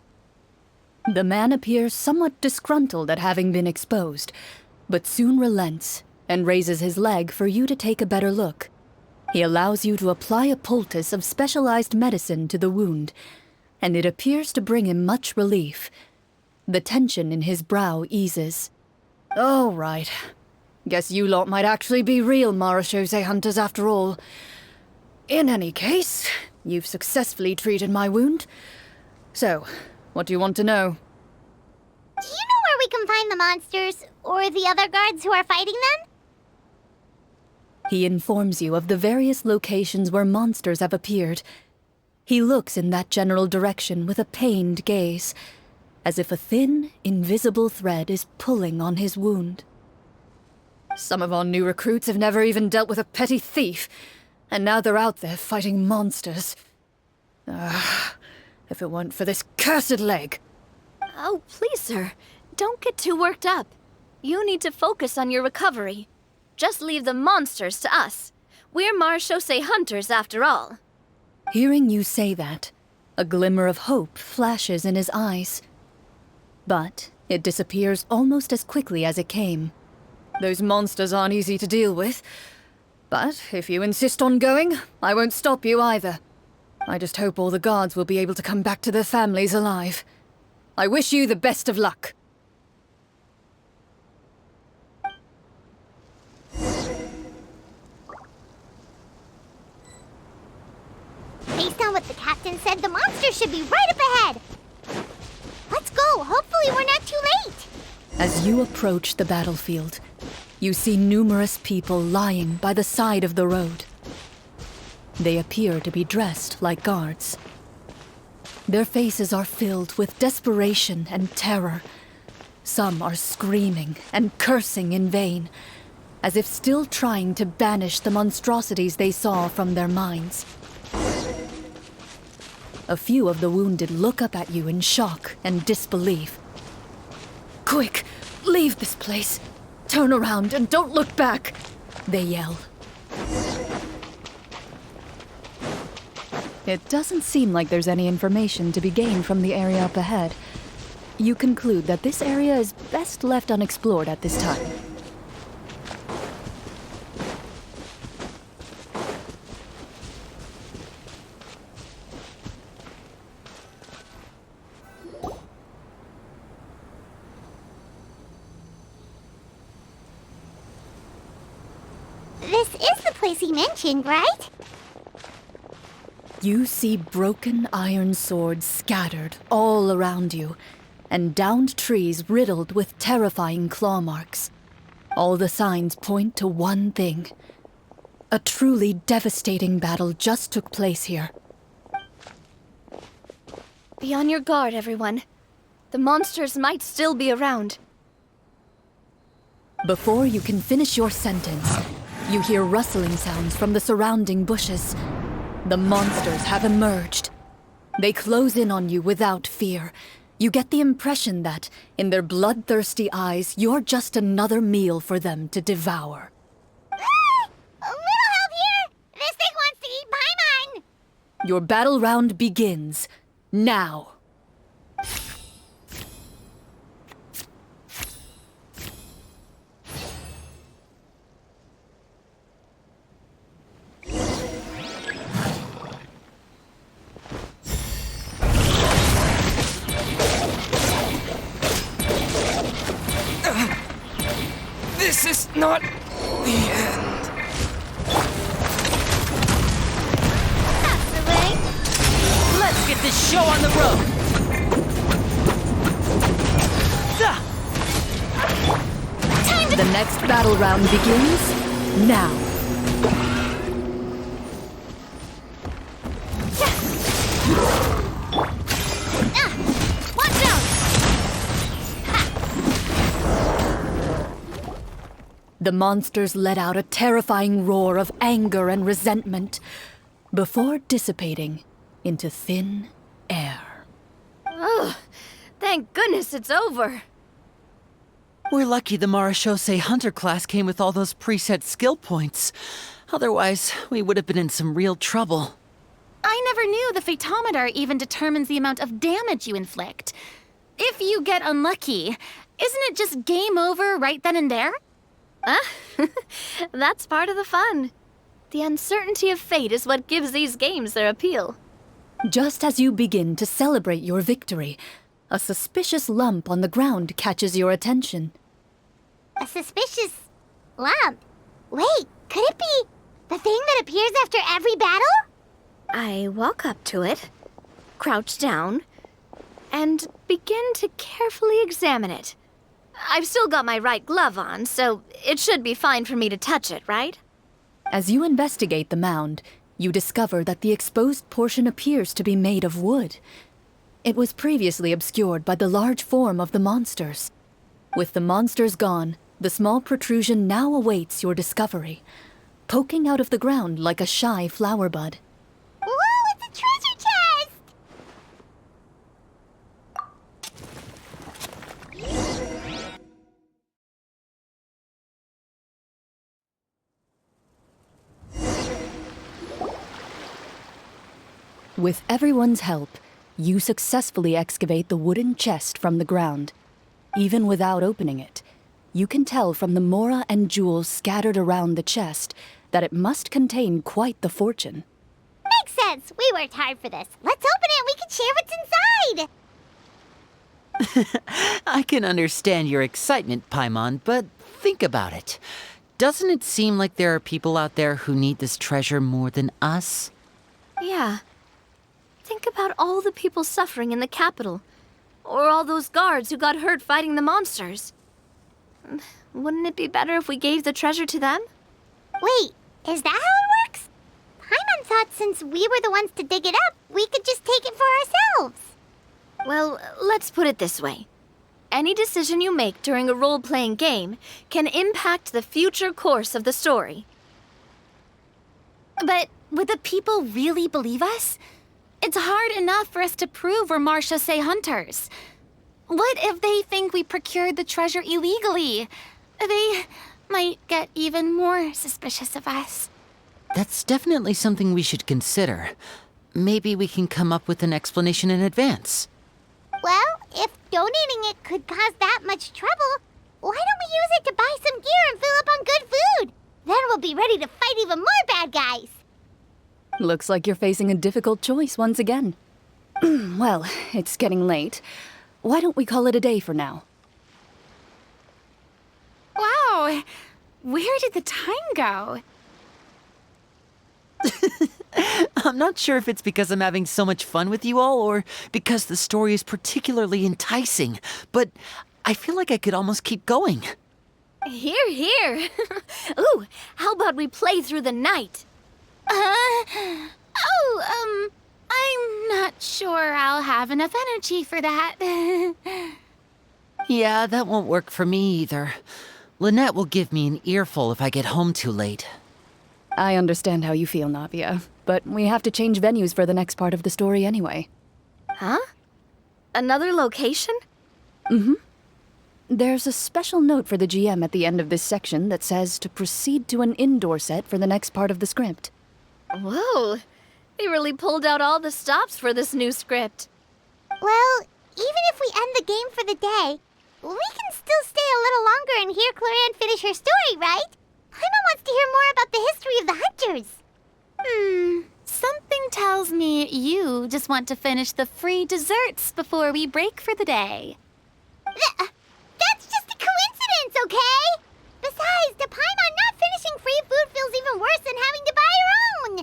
The man appears somewhat disgruntled at having been exposed, but soon relents and raises his leg for you to take a better look. He allows you to apply a poultice of specialized medicine to the wound, and it appears to bring him much relief. The tension in his brow eases. All right. Guess you lot might actually be real Marachose hunters after all. In any case, you've successfully treated my wound. So, what do you want to know? Do you know where we can find the monsters, or the other guards who are fighting them? He informs you of the various locations where monsters have appeared. He looks in that general direction with a pained gaze, as if a thin, invisible thread is pulling on his wound. Some of our new recruits have never even dealt with a petty thief, and now they're out there fighting monsters. If it weren't for this cursed leg. Oh, please, sir. Don't get too worked up. You need to focus on your recovery. Just leave the monsters to us. We're Marachose hunters, after all. Hearing you say that, a glimmer of hope flashes in his eyes. But it disappears almost as quickly as it came. Those monsters aren't easy to deal with. But if you insist on going, I won't stop you either. I just hope all the guards will be able to come back to their families alive. I wish you the best of luck. Based on what the captain said, the monsters should be right up ahead. Let's go. Hopefully we're not too late. As you approach the battlefield, you see numerous people lying by the side of the road. They appear to be dressed like guards. Their faces are filled with desperation and terror. Some are screaming and cursing in vain, as if still trying to banish the monstrosities they saw from their minds. A few of the wounded look up at you in shock and disbelief. Quick, leave this place. Turn around and don't look back, they yell. It doesn't seem like there's any information to be gained from the area up ahead. You conclude that this area is best left unexplored at this time. This is the place he mentioned, right? You see broken iron swords scattered all around you, and downed trees riddled with terrifying claw marks. All the signs point to one thing. A truly devastating battle just took place here. Be on your guard, everyone. The monsters might still be around. Before you can finish your sentence, you hear rustling sounds from the surrounding bushes. The monsters have emerged. They close in on you without fear. You get the impression that, in their bloodthirsty eyes, you're just another meal for them to devour. A little help here! This thing wants to eat Paimon! Your battle round begins now. This is not the end. That's the way! Let's get this show on the road! The next battle round begins now. Watch out! The monsters let out a terrifying roar of anger and resentment before dissipating into thin air. Ugh, thank goodness it's over. We're lucky the Marashosei Hunter class came with all those preset skill points. Otherwise, we would have been in some real trouble. I never knew the Fatometer even determines the amount of damage you inflict. If you get unlucky, isn't it just game over right then and there? That's part of the fun. The uncertainty of fate is what gives these games their appeal. Just as you begin to celebrate your victory, a suspicious lump on the ground catches your attention. A suspicious lump? Wait, could it be the thing that appears after every battle? I walk up to it, crouch down, and begin to carefully examine it. I've still got my right glove on, so it should be fine for me to touch it, right? As you investigate the mound, you discover that the exposed portion appears to be made of wood. It was previously obscured by the large form of the monsters. With the monsters gone, the small protrusion now awaits your discovery, poking out of the ground like a shy flower bud. Whoa, it's a treasure chest! With everyone's help, you successfully excavate the wooden chest from the ground. Even without opening it, you can tell from the mora and jewels scattered around the chest that it must contain quite the fortune. Makes sense. We worked hard for this. Let's open it and we can share what's inside. I can understand your excitement, Paimon, but think about it. Doesn't it seem like there are people out there who need this treasure more than us? Yeah. Think about all the people suffering in the capital. Or all those guards who got hurt fighting the monsters. Wouldn't it be better if we gave the treasure to them? Wait, is that how it works? Paimon thought since we were the ones to dig it up, we could just take it for ourselves. Well, let's put it this way. Any decision you make during a role-playing game can impact the future course of the story. But would the people really believe us? It's hard enough for us to prove we're Marashosei hunters. What if they think we procured the treasure illegally? They might get even more suspicious of us. That's definitely something we should consider. Maybe we can come up with an explanation in advance. Well, if donating it could cause that much trouble, why don't we use it to buy some gear and fill up on good food? Then we'll be ready to fight even more bad guys. Looks like you're facing a difficult choice once again. Well, it's getting late. Why don't we call it a day for now? Wow, where did the time go? I'm not sure if it's because I'm having so much fun with you all or because the story is particularly enticing, but I feel like I could almost keep going. Here, here. Ooh, how about we play through the night? I'm not sure I'll have enough energy for that. Yeah, that won't work for me either. Lynette will give me an earful if I get home too late. I understand how you feel, Navia, but we have to change venues for the next part of the story anyway. Huh? Another location? There's a special note for the GM at the end of this section that says to proceed to an indoor set for the next part of the script. Whoa, they really pulled out all the stops for this new script. Well, even if we end the game for the day, we can still stay a little longer and hear Cloran finish her story, right? Paimon wants to hear more about the history of the hunters. Something tells me you just want to finish the free desserts before we break for the day. That's just a coincidence, okay? Besides, to Paimon, not finishing free food feels even worse than having to buy her own.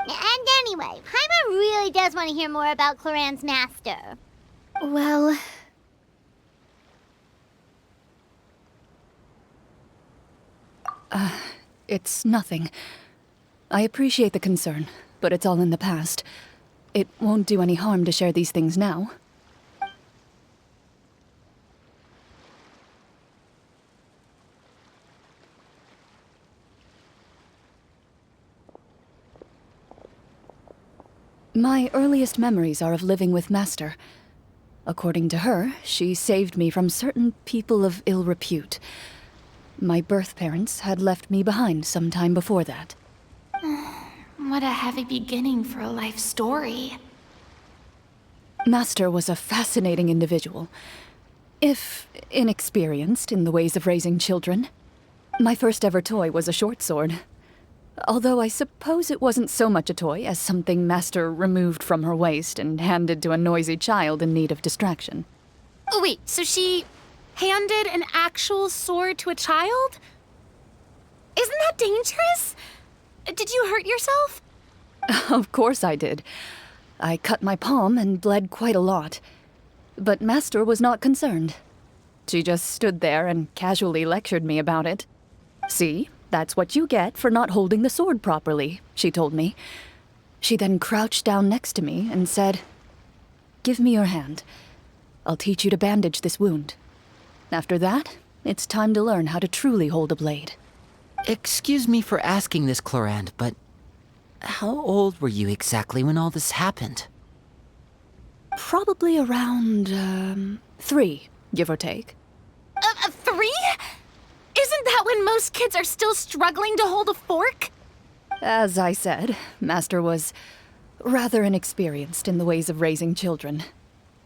And anyway, Paimon really does want to hear more about Cloran's master. Well... It's nothing. I appreciate the concern, but it's all in the past. It won't do any harm to share these things now. My earliest memories are of living with Master. According to her, she saved me from certain people of ill repute. My birth parents had left me behind some time before that. What a heavy beginning for a life story. Master was a fascinating individual, if inexperienced in the ways of raising children. My first ever toy was a short sword. Although I suppose it wasn't so much a toy as something Master removed from her waist and handed to a noisy child in need of distraction. Oh wait, so she handed an actual sword to a child? Isn't that dangerous? Did you hurt yourself? Of course I did. I cut my palm and bled quite a lot. But Master was not concerned. She just stood there and casually lectured me about it. See, that's what you get for not holding the sword properly, she told me. She then crouched down next to me and said, "Give me your hand. I'll teach you to bandage this wound. After that, it's time to learn how to truly hold a blade." Excuse me for asking this, Cloran, but how old were you exactly when all this happened? Probably around, 3, give or take. 3? Isn't that when most kids are still struggling to hold a fork? As I said, Master was rather inexperienced in the ways of raising children.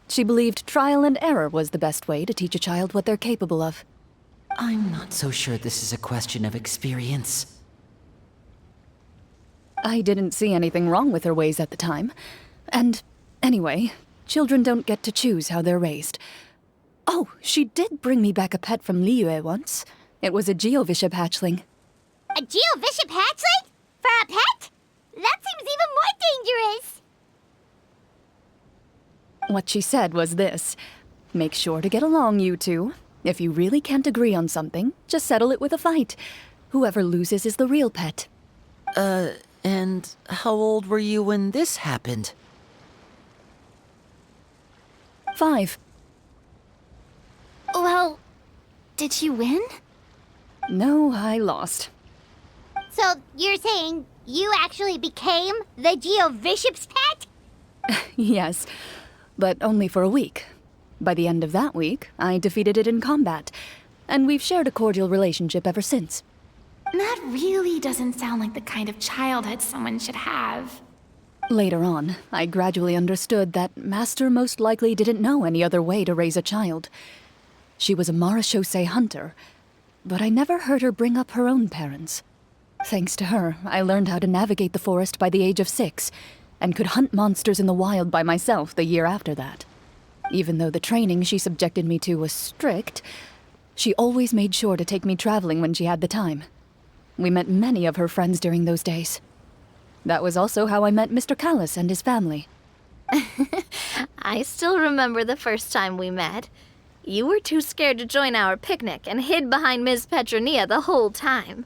She believed trial and error was the best way to teach a child what they're capable of. I'm not so sure this is a question of experience. I didn't see anything wrong with her ways at the time. And anyway, children don't get to choose how they're raised. Oh, she did bring me back a pet from Liyue once. It was a Geovishap hatchling. A Geovishap hatchling? For a pet? That seems even more dangerous. What she said was this: make sure to get along, you two. If you really can't agree on something, just settle it with a fight. Whoever loses is the real pet. And how old were you when this happened? 5. Well, did you win? No, I lost. So you're saying you actually became the Geovishap's pet? Yes, but only for a week. By the end of that week, I defeated it in combat, and we've shared a cordial relationship ever since. That really doesn't sound like the kind of childhood someone should have. Later on, I gradually understood that Master most likely didn't know any other way to raise a child. She was a marechaussee hunter, but I never heard her bring up her own parents. Thanks to her, I learned how to navigate the forest by the age of 6, and could hunt monsters in the wild by myself the year after that. Even though the training she subjected me to was strict, she always made sure to take me traveling when she had the time. We met many of her friends during those days. That was also how I met Mr. Callis and his family. I still remember the first time we met. You were too scared to join our picnic and hid behind Ms. Petronia the whole time.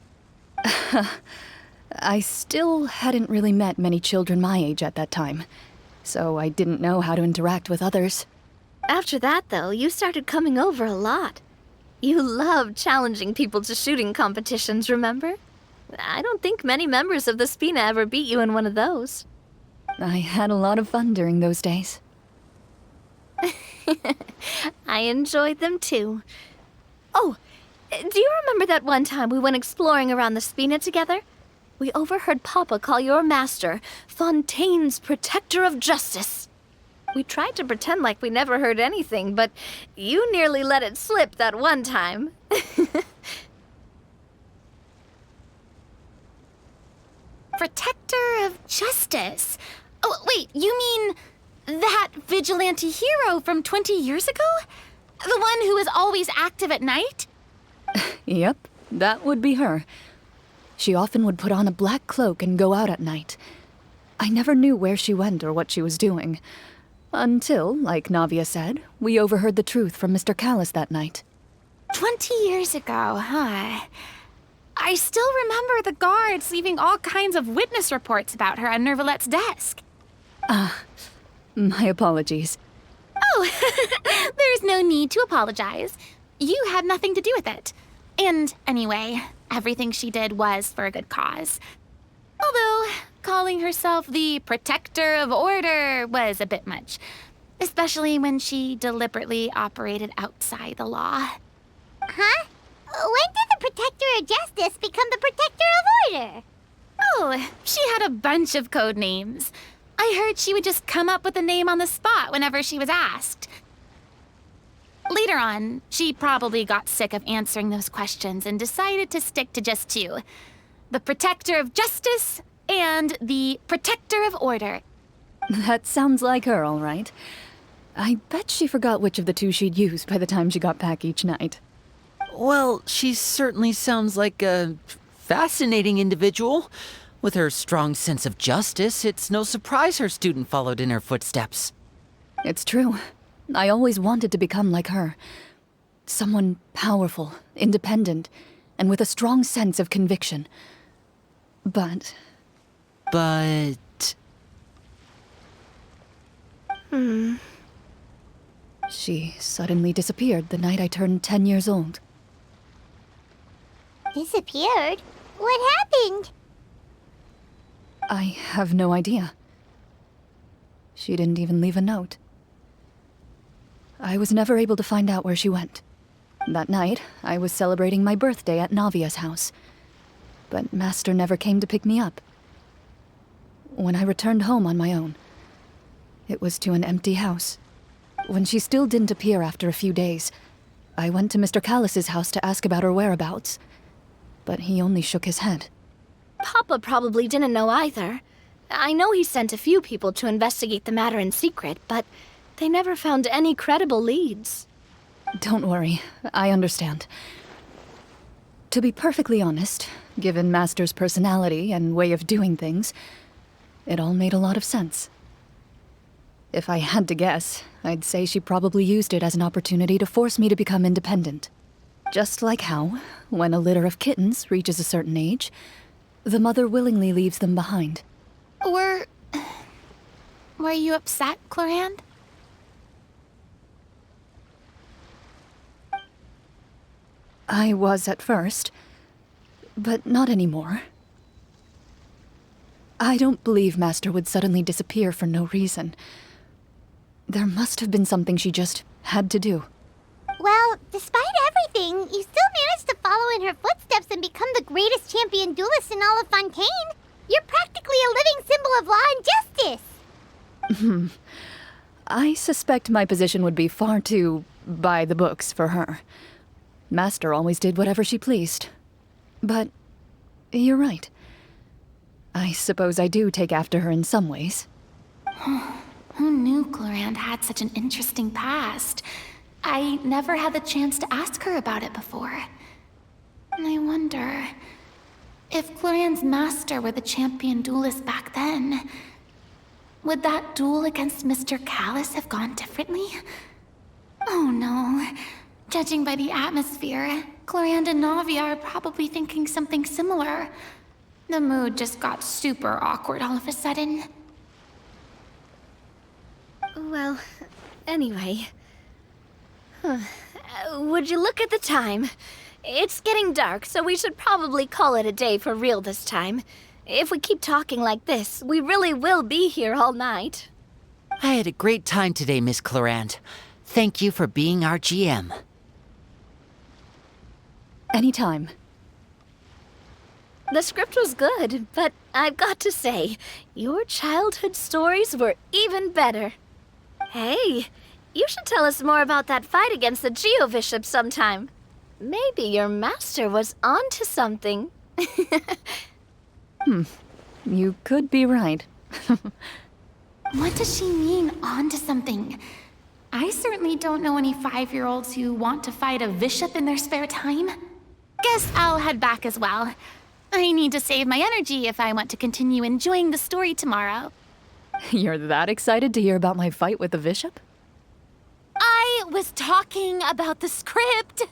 I still hadn't really met many children my age at that time, so I didn't know how to interact with others. After that, though, you started coming over a lot. You loved challenging people to shooting competitions, remember? I don't think many members of the Spina ever beat you in one of those. I had a lot of fun during those days. I enjoyed them too. Oh, do you remember that one time we went exploring around the Spina together? We overheard Papa call your master Fontaine's Protector of Justice. We tried to pretend like we never heard anything, but you nearly let it slip that one time. Protector of Justice? Oh, wait, you mean that vigilante hero from 20 years ago? The one who is always active at night? Yep, that would be her. She often would put on a black cloak and go out at night. I never knew where she went or what she was doing. Until, like Navia said, we overheard the truth from Mr. Callis that night. 20 years ago, huh? I still remember the guards leaving all kinds of witness reports about her on Nervalette's desk. My apologies. Oh, there's no need to apologize. You had nothing to do with it. And anyway, everything she did was for a good cause. Although, calling herself the Protector of Order was a bit much. Especially when she deliberately operated outside the law. Huh? When did the Protector of Justice become the Protector of Order? Oh, she had a bunch of code names. I heard she would just come up with a name on the spot whenever she was asked. Later on, she probably got sick of answering those questions and decided to stick to just two. The Protector of Justice and the Protector of Order. That sounds like her, all right. I bet she forgot which of the two she'd use by the time she got back each night. Well, she certainly sounds like a fascinating individual. With her strong sense of justice, it's no surprise her student followed in her footsteps. It's true. I always wanted to become like her. Someone powerful, independent, and with a strong sense of conviction. But... She suddenly disappeared the night I turned 10 years old. Disappeared? What happened? I have no idea. She didn't even leave a note. I was never able to find out where she went. That night, I was celebrating my birthday at Navia's house. But Master never came to pick me up. When I returned home on my own, it was to an empty house. When she still didn't appear after a few days, I went to Mr. Callis's house to ask about her whereabouts. But he only shook his head. Papa probably didn't know either. I know he sent a few people to investigate the matter in secret, but they never found any credible leads. Don't worry, I understand. To be perfectly honest, given Master's personality and way of doing things, it all made a lot of sense. If I had to guess, I'd say she probably used it as an opportunity to force me to become independent. Just like how, when a litter of kittens reaches a certain age, the mother willingly leaves them behind. Were you upset, Clorinde? I was at first, but not anymore. I don't believe Master would suddenly disappear for no reason. There must have been something she just had to do. Well, despite everything, you still managed to follow in her footsteps and become the greatest champion duelist in all of Fontaine. You're practically a living symbol of law and justice. I suspect my position would be far too by the books for her. Master always did whatever she pleased. But you're right. I suppose I do take after her in some ways. Who knew Clorinde had such an interesting past? I never had the chance to ask her about it before. I wonder... if Cloran's master were the champion duelist back then, would that duel against Mr. Callus have gone differently? Oh no. Judging by the atmosphere, Cloran and Navia are probably thinking something similar. The mood just got super awkward all of a sudden. Well, anyway. Would you look at the time? It's getting dark, so we should probably call it a day for real this time. If we keep talking like this, we really will be here all night. I had a great time today, Miss Clorant. Thank you for being our GM. Anytime. The script was good, but I've got to say, your childhood stories were even better. Hey, you should tell us more about that fight against the Geo-Bishop sometime. Maybe your master was onto something. You could be right. What does she mean, onto something? I certainly don't know any 5-year-olds who want to fight a bishop in their spare time. Guess I'll head back as well. I need to save my energy if I want to continue enjoying the story tomorrow. You're that excited to hear about my fight with the bishop? I was talking about the script.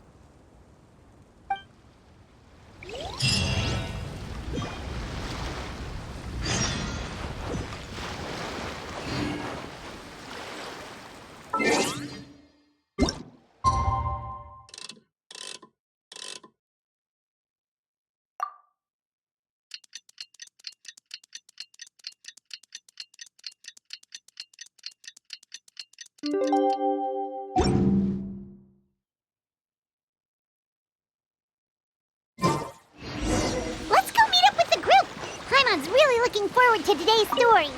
Let's go meet up with the group! Paimon's really looking forward to today's story.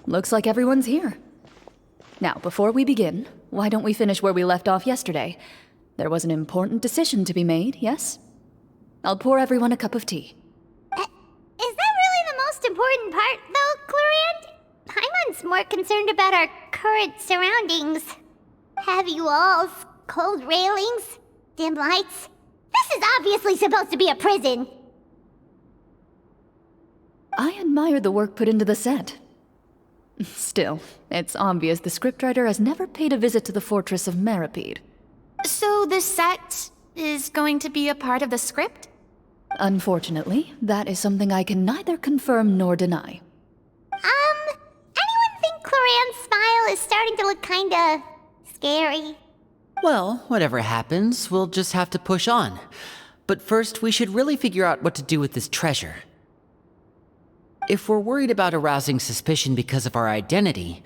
Looks like everyone's here. Now, before we begin, why don't we finish where we left off yesterday? There was an important decision to be made, yes? I'll pour everyone a cup of tea. Is that really the most important part, though, Clorant? Paimon's more concerned about our current surroundings. Heavy walls, cold railings, dim lights. This is obviously supposed to be a prison. I admire the work put into the set. Still, it's obvious the scriptwriter has never paid a visit to the fortress of Meripede. So the set is going to be a part of the script? Unfortunately, that is something I can neither confirm nor deny. Anyone think Clorant's smile is starting to look kinda scary? Well, whatever happens, we'll just have to push on. But first, we should really figure out what to do with this treasure. If we're worried about arousing suspicion because of our identity,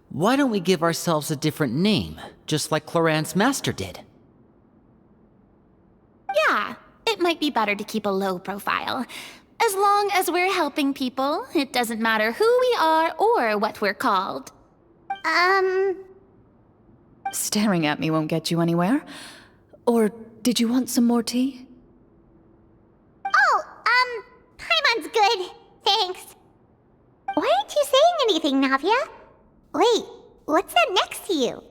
why don't we give ourselves a different name, just like Clorant's master did? Yeah, it might be better to keep a low profile. As long as we're helping people, it doesn't matter who we are or what we're called. Staring at me won't get you anywhere. Or did you want some more tea? Oh, Paimon's good. Thanks. Why aren't you saying anything, Navia? Wait, what's that next to you?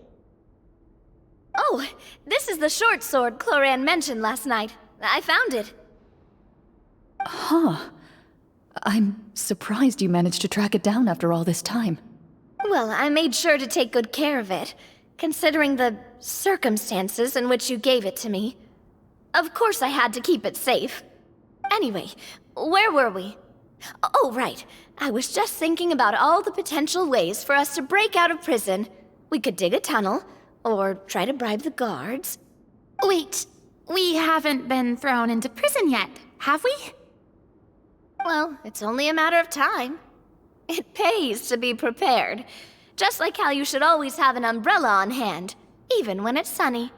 Oh, this is the short sword Cloran mentioned last night. I found it. Huh. I'm surprised you managed to track it down after all this time. Well, I made sure to take good care of it, considering the circumstances in which you gave it to me. Of course I had to keep it safe. Anyway, where were we? Oh, right. I was just thinking about all the potential ways for us to break out of prison. We could dig a tunnel, or try to bribe the guards. Wait, we haven't been thrown into prison yet, have we? Well, it's only a matter of time. It pays to be prepared. Just like how you should always have an umbrella on hand, even when it's sunny.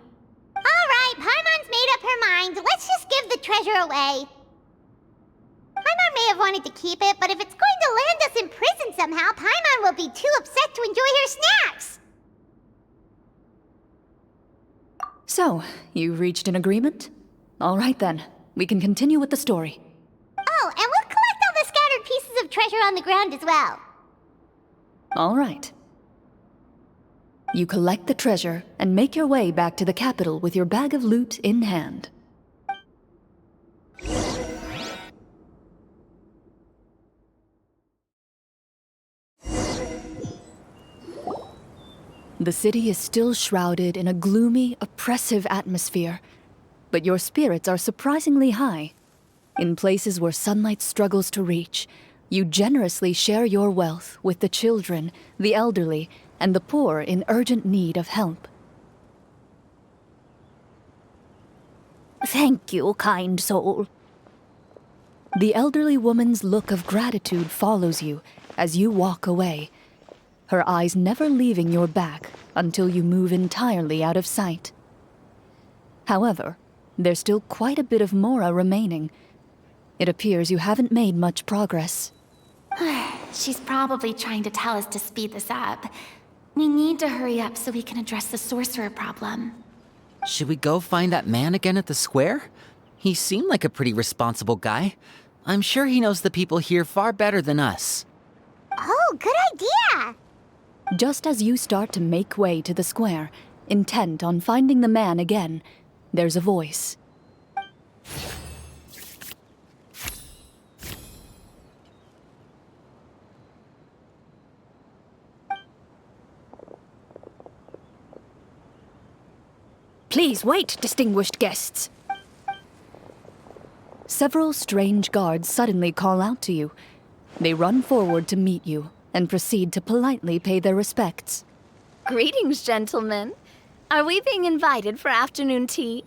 All right, Paimon's made up her mind. Let's just give the treasure away. Paimon may have wanted to keep it, but if it's going to land us in prison somehow, Paimon will be too upset to enjoy her snacks. So, you've reached an agreement? All right then, we can continue with the story. Oh, and we'll collect all the scattered pieces of treasure on the ground as well. All right. You collect the treasure and make your way back to the capital with your bag of loot in hand. The city is still shrouded in a gloomy, oppressive atmosphere, but your spirits are surprisingly high. In places where sunlight struggles to reach, you generously share your wealth with the children, the elderly, and the poor in urgent need of help. Thank you, kind soul. The elderly woman's look of gratitude follows you as you walk away, her eyes never leaving your back until you move entirely out of sight. However, there's still quite a bit of Mora remaining. It appears you haven't made much progress. She's probably trying to tell us to speed this up. We need to hurry up so we can address the sorcerer problem. Should we go find that man again at the square? He seemed like a pretty responsible guy. I'm sure he knows the people here far better than us. Oh, good idea! Just as you start to make way to the square, intent on finding the man again, there's a voice. Please wait, distinguished guests. Several strange guards suddenly call out to you. They run forward to meet you and proceed to politely pay their respects. Greetings, gentlemen. Are we being invited for afternoon tea?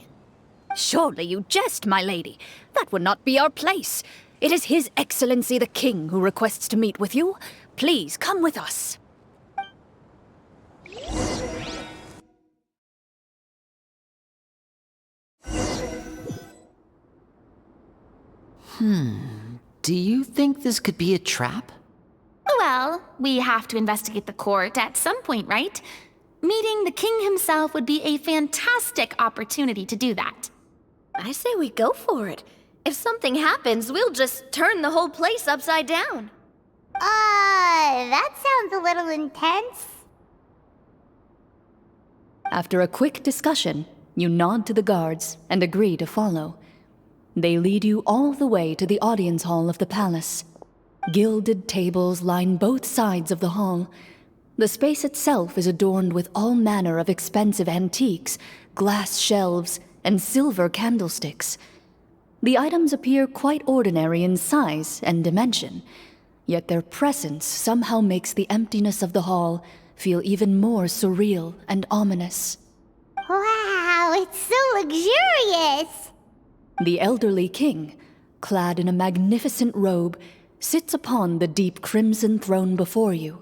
Surely you jest, my lady. That would not be our place. It is His Excellency the King who requests to meet with you. Please come with us. Do you think this could be a trap? Well, we have to investigate the court at some point, right? Meeting the king himself would be a fantastic opportunity to do that. I say we go for it. If something happens, we'll just turn the whole place upside down. That sounds a little intense. After a quick discussion, you nod to the guards and agree to follow. They lead you all the way to the audience hall of the palace. Gilded tables line both sides of the hall. The space itself is adorned with all manner of expensive antiques, glass shelves, and silver candlesticks. The items appear quite ordinary in size and dimension, yet their presence somehow makes the emptiness of the hall feel even more surreal and ominous. Wow, it's so luxurious! The elderly king, clad in a magnificent robe, sits upon the deep crimson throne before you.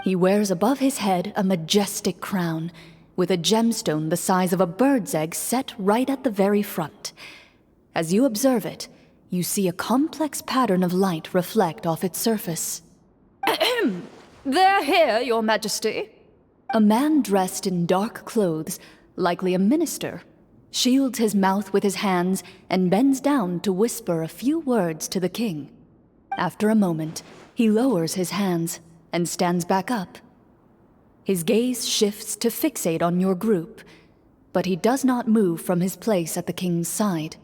He wears above his head a majestic crown, with a gemstone the size of a bird's egg set right at the very front. As you observe it, you see a complex pattern of light reflect off its surface. They're here, Your Majesty. A man dressed in dark clothes, likely a minister, shields his mouth with his hands and bends down to whisper a few words to the king. After a moment, he lowers his hands and stands back up. His gaze shifts to fixate on your group, but he does not move from his place at the king's side.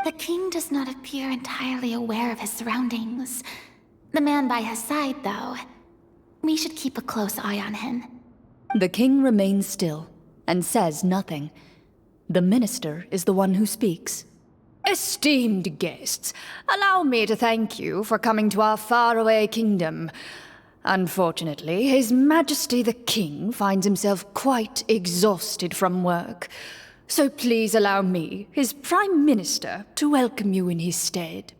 The king does not appear entirely aware of his surroundings. The man by his side, though. We should keep a close eye on him. The king remains still and says nothing. The minister is the one who speaks. Esteemed guests, allow me to thank you for coming to our faraway kingdom. Unfortunately, His Majesty the King finds himself quite exhausted from work. So please allow me, his Prime Minister, to welcome you in his stead.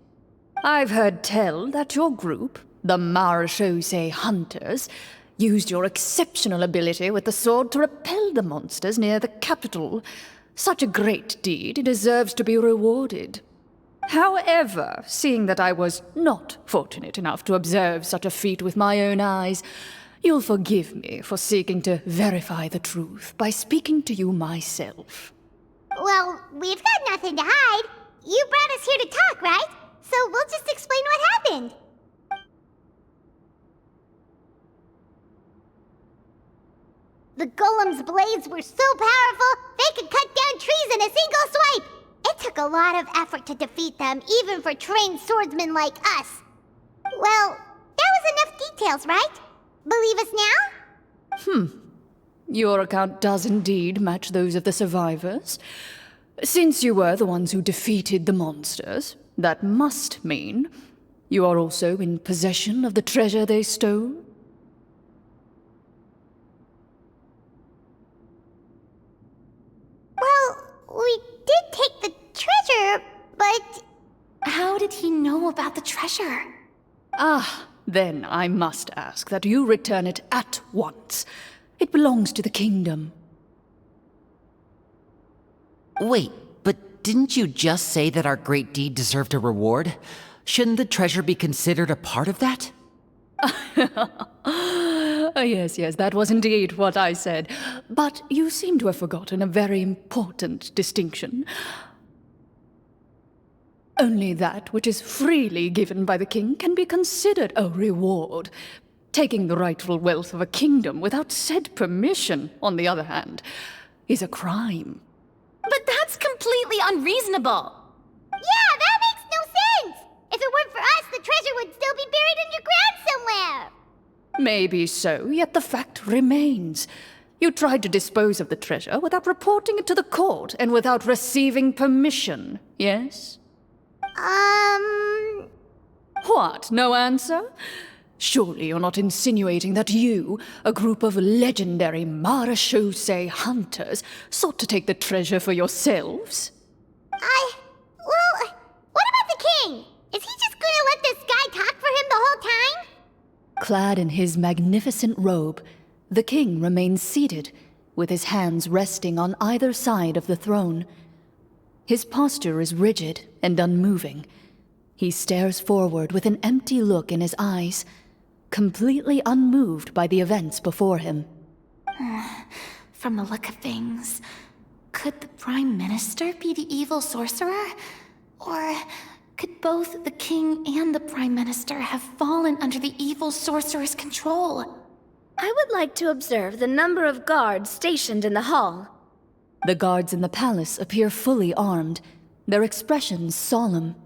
I've heard tell that your group, the Marechaussee Hunters, used your exceptional ability with the sword to repel the monsters near the capital. Such a great deed deserves to be rewarded. However, seeing that I was not fortunate enough to observe such a feat with my own eyes, you'll forgive me for seeking to verify the truth by speaking to you myself. Well, we've got nothing to hide. You brought us here to talk, right? So we'll just explain what happened. The golem's blades were so powerful, they could cut down trees in a single swipe. It took a lot of effort to defeat them, even for trained swordsmen like us. Well, that was enough details, right? Believe us now? Your account does indeed match those of the survivors. Since you were the ones who defeated the monsters, that must mean you are also in possession of the treasure they stole. Well, we did take the treasure, but... How did he know about the treasure? Then I must ask that you return it at once. It belongs to the kingdom. Wait, but didn't you just say that our great deed deserved a reward? Shouldn't the treasure be considered a part of that? Yes, that was indeed what I said. But you seem to have forgotten a very important distinction. Only that which is freely given by the king can be considered a reward. Taking the rightful wealth of a kingdom without said permission, on the other hand, is a crime. But that's completely unreasonable. Yeah, that makes no sense! If it weren't for us, the treasure would still be buried underground somewhere! Maybe so, yet the fact remains. You tried to dispose of the treasure without reporting it to the court and without receiving permission, yes? What, no answer? Surely you're not insinuating that you, a group of legendary marechaussee hunters, sought to take the treasure for yourselves? Well, what about the king? Is he just gonna let this guy talk for him the whole time? Clad in his magnificent robe, the king remains seated, with his hands resting on either side of the throne. His posture is rigid and unmoving. He stares forward with an empty look in his eyes, completely unmoved by the events before him. From the look of things, could the Prime Minister be the evil sorcerer? Or could both the King and the Prime Minister have fallen under the evil sorcerer's control? I would like to observe the number of guards stationed in the hall. The guards in the palace appear fully armed, their expressions solemn.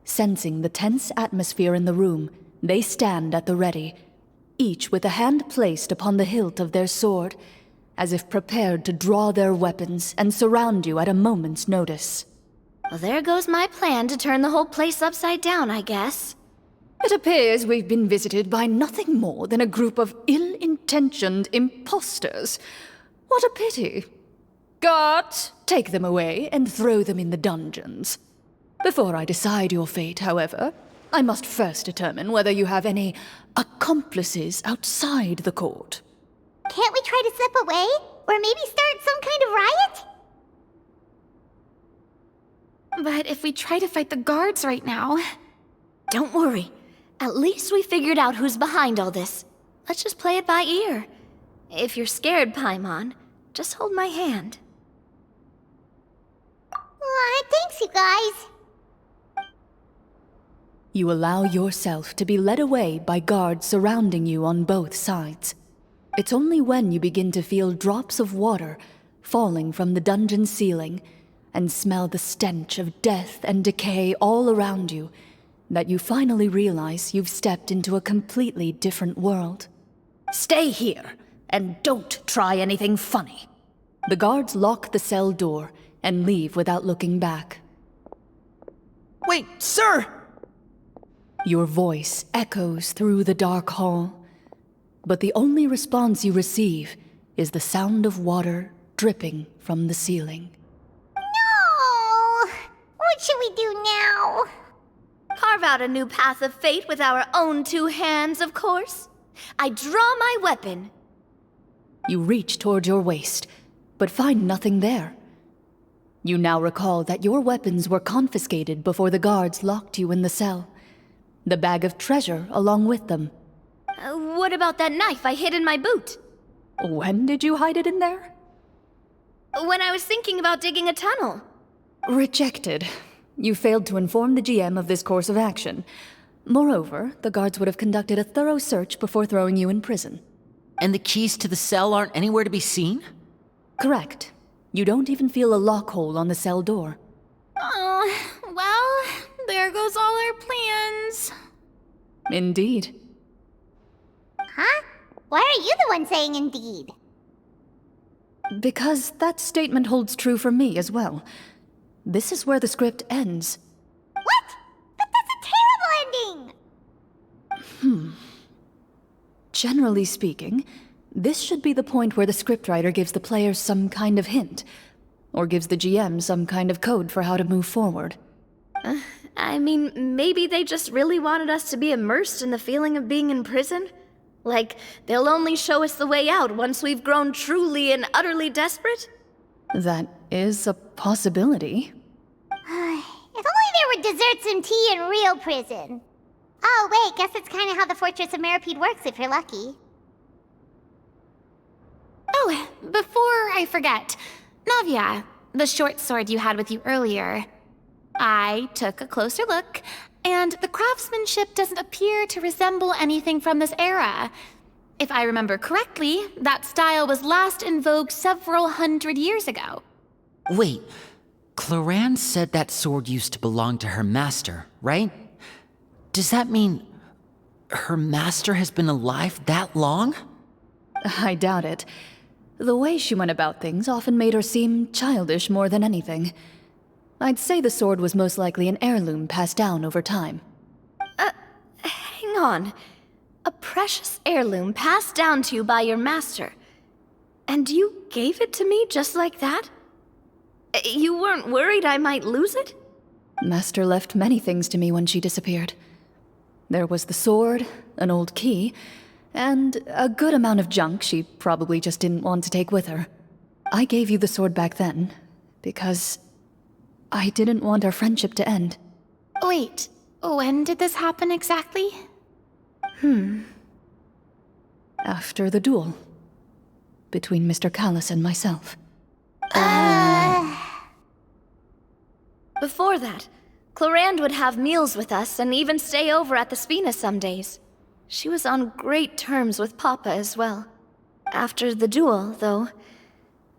Sensing the tense atmosphere in the room, they stand at the ready, each with a hand placed upon the hilt of their sword, as if prepared to draw their weapons and surround you at a moment's notice. Well, there goes my plan to turn the whole place upside down, I guess. It appears we've been visited by nothing more than a group of ill-intentioned imposters. What a pity. Guards, take them away and throw them in the dungeons. Before I decide your fate, however, I must first determine whether you have any accomplices outside the court. Can't we try to slip away? Or maybe start some kind of riot? But if we try to fight the guards right now... Don't worry. At least we figured out who's behind all this. Let's just play it by ear. If you're scared, Paimon, just hold my hand. Thanks, you guys. You allow yourself to be led away by guards surrounding you on both sides. It's only when you begin to feel drops of water falling from the dungeon ceiling and smell the stench of death and decay all around you that you finally realize you've stepped into a completely different world. Stay here, and don't try anything funny. The guards lock the cell door and leave without looking back. Wait, sir! Your voice echoes through the dark hall, but the only response you receive is the sound of water dripping from the ceiling. No! What should we do now? Carve out a new path of fate with our own two hands, of course. I draw my weapon. You reach toward your waist, but find nothing there. You now recall that your weapons were confiscated before the guards locked you in the cell. The bag of treasure along with them. What about that knife I hid in my boot? When did you hide it in there? When I was thinking about digging a tunnel. Rejected. You failed to inform the GM of this course of action. Moreover, the guards would have conducted a thorough search before throwing you in prison. And the keys to the cell aren't anywhere to be seen? Correct. You don't even feel a lock hole on the cell door. Oh, well, there goes all our plans. Indeed. Huh? Why are you the one saying indeed? Because that statement holds true for me as well. This is where the script ends. What? But that's a terrible ending! Generally speaking, this should be the point where the scriptwriter gives the players some kind of hint, or gives the GM some kind of code for how to move forward. I mean, maybe they just really wanted us to be immersed in the feeling of being in prison? Like, they'll only show us the way out once we've grown truly and utterly desperate? That is a possibility. If only there were desserts and tea in real prison. Oh, wait, guess that's kind of how the Fortress of Meripede works if you're lucky. Oh, before I forget, Navia, the short sword you had with you earlier. I took a closer look, and the craftsmanship doesn't appear to resemble anything from this era. If I remember correctly, that style was last in vogue several hundred years ago. Wait, Cloran said that sword used to belong to her master, right? Does that mean her master has been alive that long? I doubt it. The way she went about things often made her seem childish more than anything. I'd say the sword was most likely an heirloom passed down over time. Hang on. A precious heirloom passed down to you by your master. And you gave it to me just like that? You weren't worried I might lose it? Master left many things to me when she disappeared. There was the sword, an old key, and a good amount of junk she probably just didn't want to take with her. I gave you the sword back then, because I didn't want our friendship to end. Wait, when did this happen exactly? After the duel. Between Mr. Callis and myself. Before that, Clorand would have meals with us and even stay over at the Spina some days. She was on great terms with Papa as well. After the duel, though,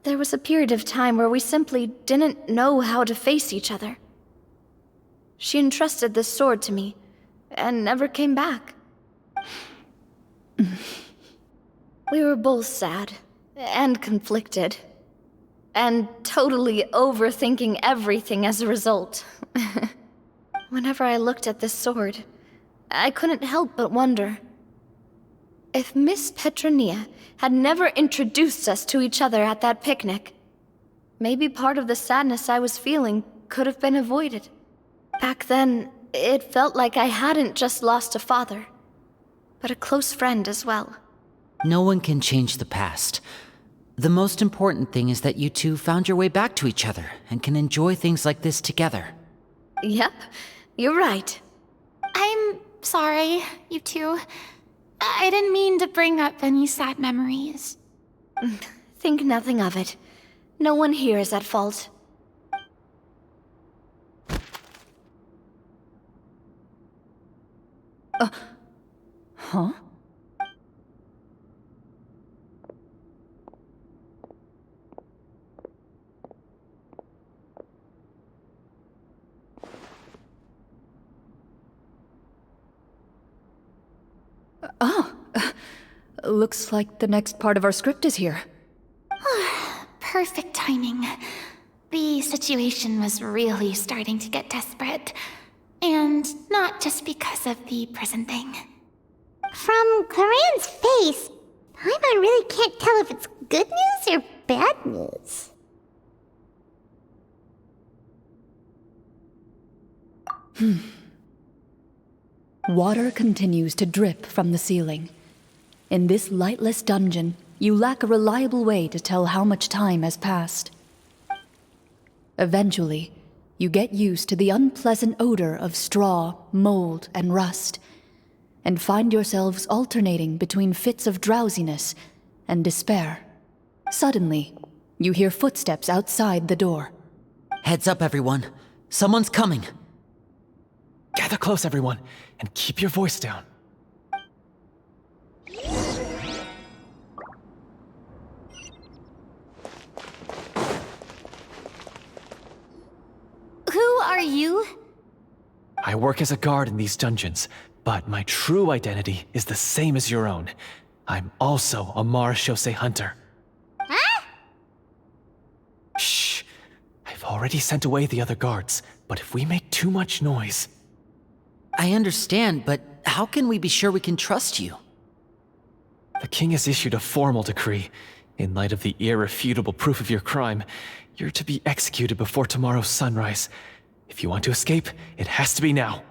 there was a period of time where we simply didn't know how to face each other. She entrusted this sword to me, and never came back. We were both sad, and conflicted, and totally overthinking everything as a result. Whenever I looked at this sword, I couldn't help but wonder if Miss Petronia had never introduced us to each other at that picnic. Maybe part of the sadness I was feeling could have been avoided. Back then, it felt like I hadn't just lost a father, but a close friend as well. No one can change the past. The most important thing is that you two found your way back to each other and can enjoy things like this together. Yep, you're right. I'm sorry, you two. I didn't mean to bring up any sad memories. Think nothing of it. No one here is at fault. Huh? Looks like the next part of our script is here. Perfect timing. The situation was really starting to get desperate. And not just because of the prison thing. From Claren's face, Paimon really can't tell if it's good news or bad news. Water continues to drip from the ceiling. In this lightless dungeon, you lack a reliable way to tell how much time has passed. Eventually, you get used to the unpleasant odor of straw, mold, and rust, and find yourselves alternating between fits of drowsiness and despair. Suddenly, you hear footsteps outside the door. Heads up, everyone. Someone's coming. Gather close, everyone, and keep your voice down. Who are you? I work as a guard in these dungeons, but my true identity is the same as your own. I'm also a marechaussee hunter. Huh? Shh. I've already sent away the other guards, but if we make too much noise... I understand, but how can we be sure we can trust you? The king has issued a formal decree. In light of the irrefutable proof of your crime, you're to be executed before tomorrow's sunrise. If you want to escape, it has to be now.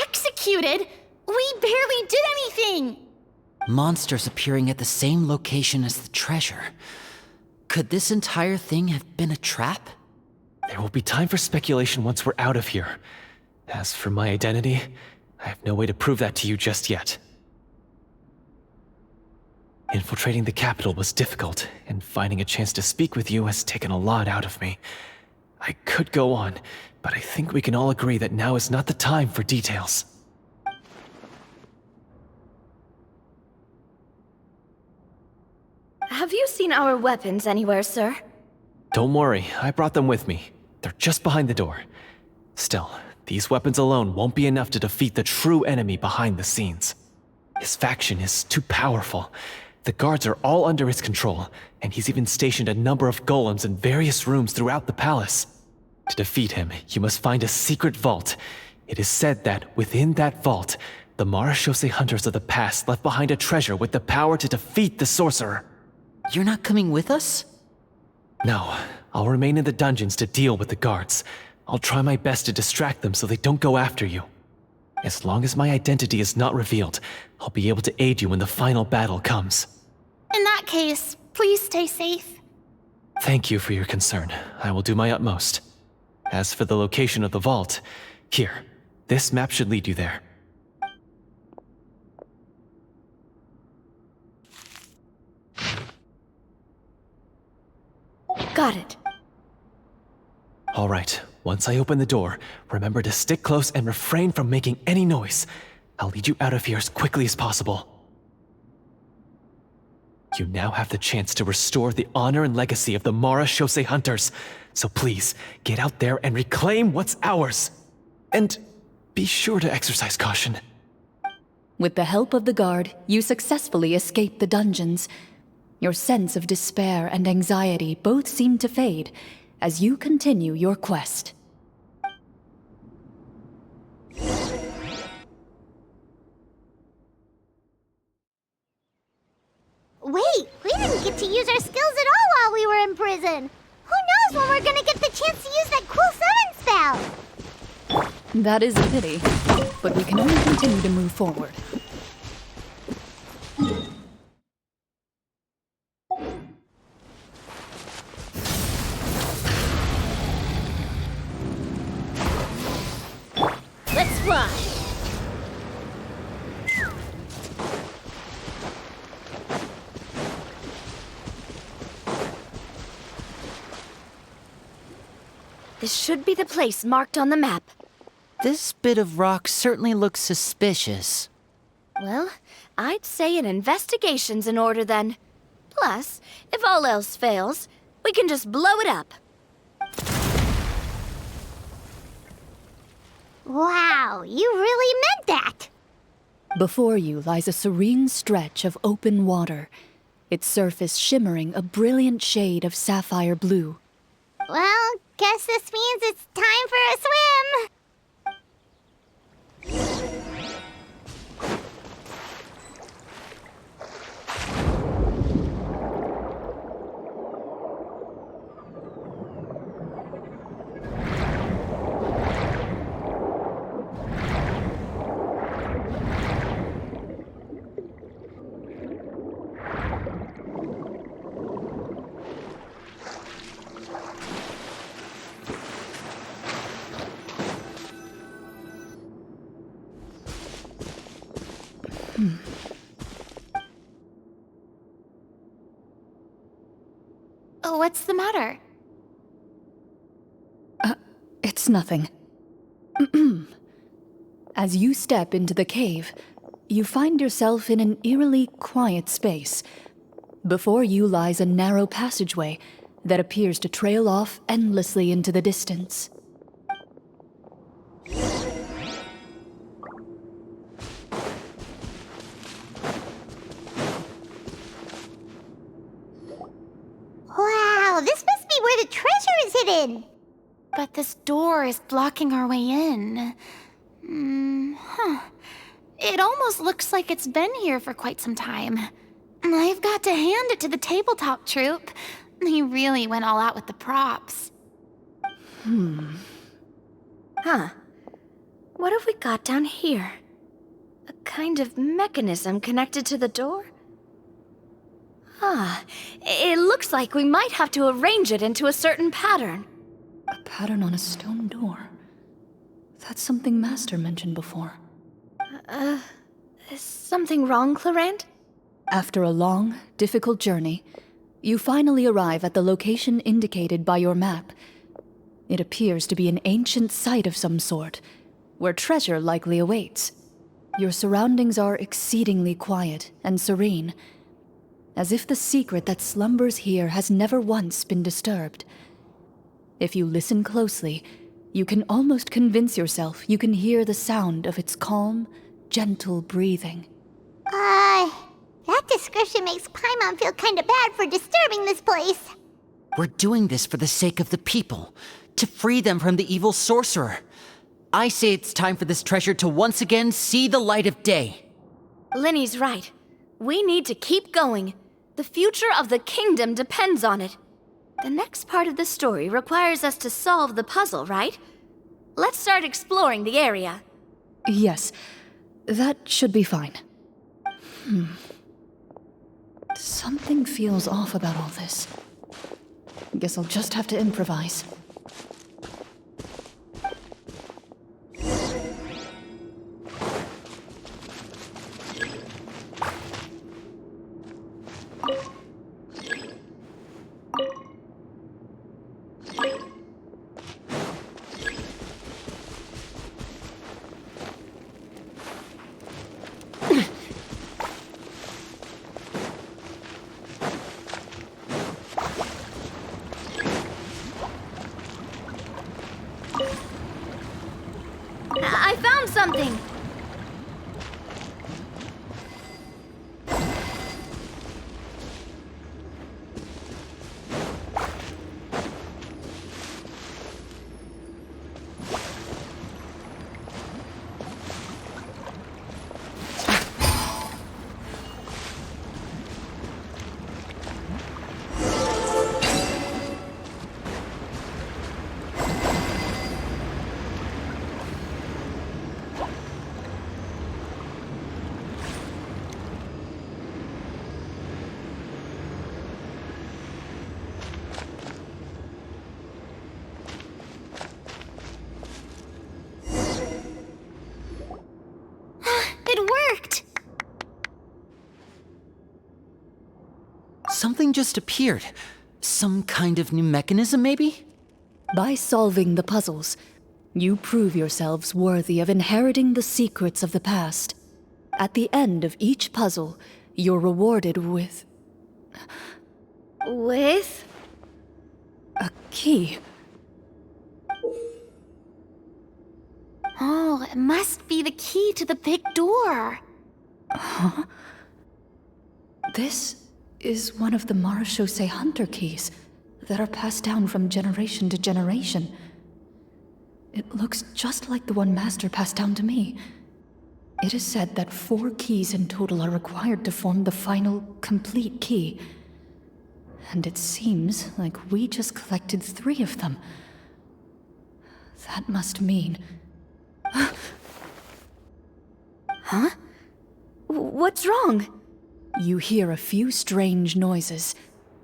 Executed? We barely did anything! Monsters appearing at the same location as the treasure. Could this entire thing have been a trap? There will be time for speculation once we're out of here. As for my identity, I have no way to prove that to you just yet. Infiltrating the capital was difficult, and finding a chance to speak with you has taken a lot out of me. I could go on, but I think we can all agree that now is not the time for details. Have you seen our weapons anywhere, sir? Don't worry, I brought them with me. They're just behind the door. Still, these weapons alone won't be enough to defeat the true enemy behind the scenes. His faction is too powerful. The guards are all under his control, and he's even stationed a number of golems in various rooms throughout the palace. To defeat him, you must find a secret vault. It is said that within that vault, the marechaussee hunters of the past left behind a treasure with the power to defeat the sorcerer. You're not coming with us? No, I'll remain in the dungeons to deal with the guards. I'll try my best to distract them so they don't go after you. As long as my identity is not revealed, I'll be able to aid you when the final battle comes. In that case, please stay safe. Thank you for your concern. I will do my utmost. As for the location of the vault, here, this map should lead you there. Got it. All right, once I open the door, remember to stick close and refrain from making any noise. I'll lead you out of here as quickly as possible. You now have the chance to restore the honor and legacy of the marechaussee hunters. So please, get out there and reclaim what's ours. And be sure to exercise caution. With the help of the guard, you successfully escape the dungeons. Your sense of despair and anxiety both seem to fade as you continue your quest. Wait, we didn't get to use our skills at all while we were in prison. Who knows when we're gonna get the chance to use that cool summon spell? That is a pity, but we can only continue to move forward. Let's fly. This should be the place marked on the map. This bit of rock certainly looks suspicious. Well, I'd say an investigation's in order then. Plus, if all else fails, we can just blow it up. Wow, you really meant that. Before you lies a serene stretch of open water, its surface shimmering a brilliant shade of sapphire blue. Well, guess this means it's time for a swim. Oh, what's the matter? It's nothing. As you step into the cave, you find yourself in an eerily quiet space. Before you lies a narrow passageway that appears to trail off endlessly into the distance. Wow, this must be where the treasure is hidden. But this door is blocking our way in. It almost looks like it's been here for quite some time. I've got to hand it to the tabletop troupe. They really went all out with the props. Huh. What have we got down here? A kind of mechanism connected to the door? It looks like we might have to arrange it into a certain pattern. A pattern on a stone door. That's something Master mentioned before. Is something wrong, Clarant? After a long, difficult journey, you finally arrive at the location indicated by your map. It appears to be an ancient site of some sort, where treasure likely awaits. Your surroundings are exceedingly quiet and serene, as if the secret that slumbers here has never once been disturbed. If you listen closely, you can almost convince yourself you can hear the sound of its calm, gentle breathing. That description makes Paimon feel kinda bad for disturbing this place. We're doing this for the sake of the people, to free them from the evil sorcerer. I say it's time for this treasure to once again see the light of day. Linny's right. We need to keep going. The future of the kingdom depends on it. The next part of the story requires us to solve the puzzle, right? Let's start exploring the area. Yes, that should be fine. Something feels off about all this. Guess I'll just have to improvise. I found something! Something just appeared. Some kind of new mechanism, maybe? By solving the puzzles, you prove yourselves worthy of inheriting the secrets of the past. At the end of each puzzle, you're rewarded with With? a key. Oh, it must be the key to the big door. This is one of the Marechaussee Hunter keys that are passed down from generation to generation. It looks just like the one Master passed down to me. It is said that 4 keys in total are required to form the final, complete key. And it seems like we just collected 3 of them. That must mean... Huh? What's wrong? You hear a few strange noises.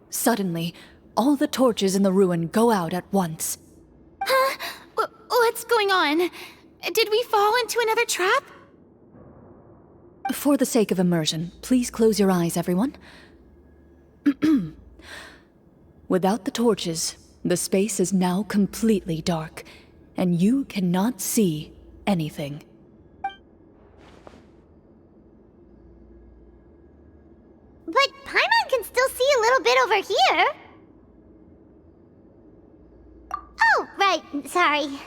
Suddenly, all the torches in the ruin go out at once. Huh? What's going on? Did we fall into another trap? For the sake of immersion, please close your eyes, everyone. Without the torches, the space is now completely dark, and you cannot see anything. But Paimon can still see a little bit over here. Oh, right, sorry.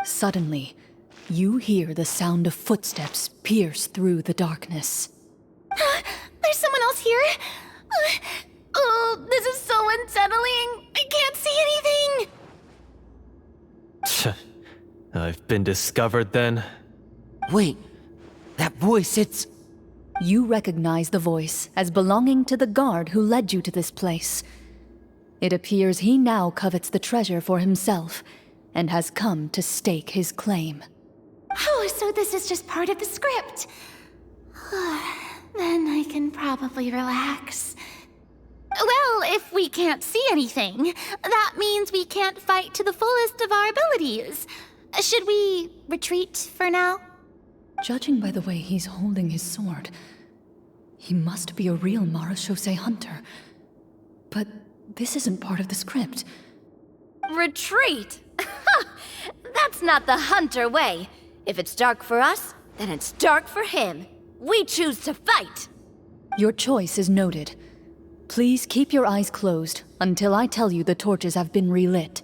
Suddenly, you hear the sound of footsteps pierce through the darkness. There's someone else here? Oh, this is so unsettling. I can't see anything. I've been discovered then. Wait, that voice, it's... You recognize the voice as belonging to the guard who led you to this place. It appears he now covets the treasure for himself, and has come to stake his claim. Oh, so this is just part of the script. Then I can probably relax. Well, if we can't see anything, that means we can't fight to the fullest of our abilities. Should we retreat for now? Judging by the way he's holding his sword, he must be a real marechaussee hunter. But this isn't part of the script. Retreat? That's not the hunter way. If it's dark for us, then it's dark for him. We choose to fight. Your choice is noted. Please keep your eyes closed until I tell you the torches have been relit.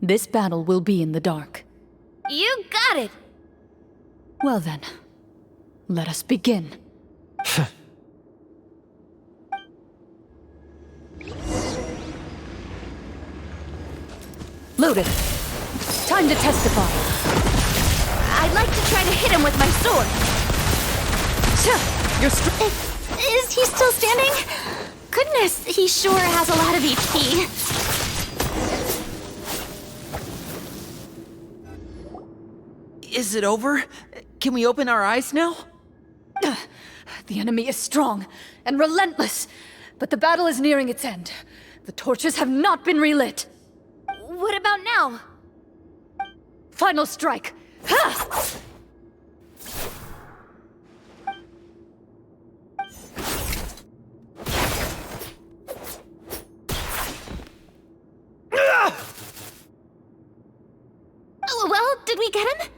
This battle will be in the dark. You got it! Well then, let us begin. Loaded. Time to testify. I'd like to try to hit him with my sword. You're Is he still standing? Goodness, he sure has a lot of HP. Is it over? Can we open our eyes now? The enemy is strong and relentless, but the battle is nearing its end. The torches have not been relit. What about now? Final strike. Ha! Well, did we get him?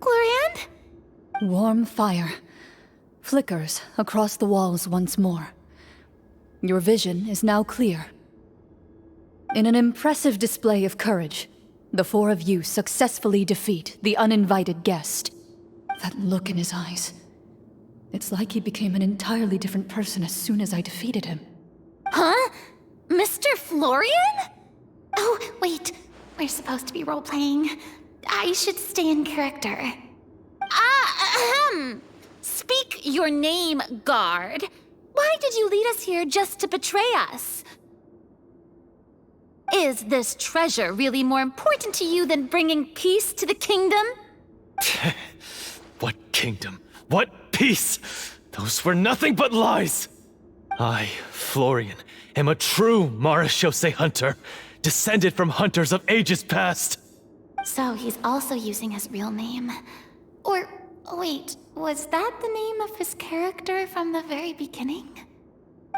Glorian? Warm fire flickers across the walls once more. Your vision is now clear. In an impressive display of courage, the four of you successfully defeat the uninvited guest. That look in his eyes. It's like he became an entirely different person as soon as I defeated him. Huh? Mr. Florian? Oh, wait. We're supposed to be role-playing. I should stay in character. Speak your name, guard. Why did you lead us here just to betray us? Is this treasure really more important to you than bringing peace to the kingdom? What kingdom? What peace? Those were nothing but lies! I, Florian, am a true marechaussee hunter, descended from hunters of ages past. So he's also using his real name. Or, wait, was that the name of his character from the very beginning?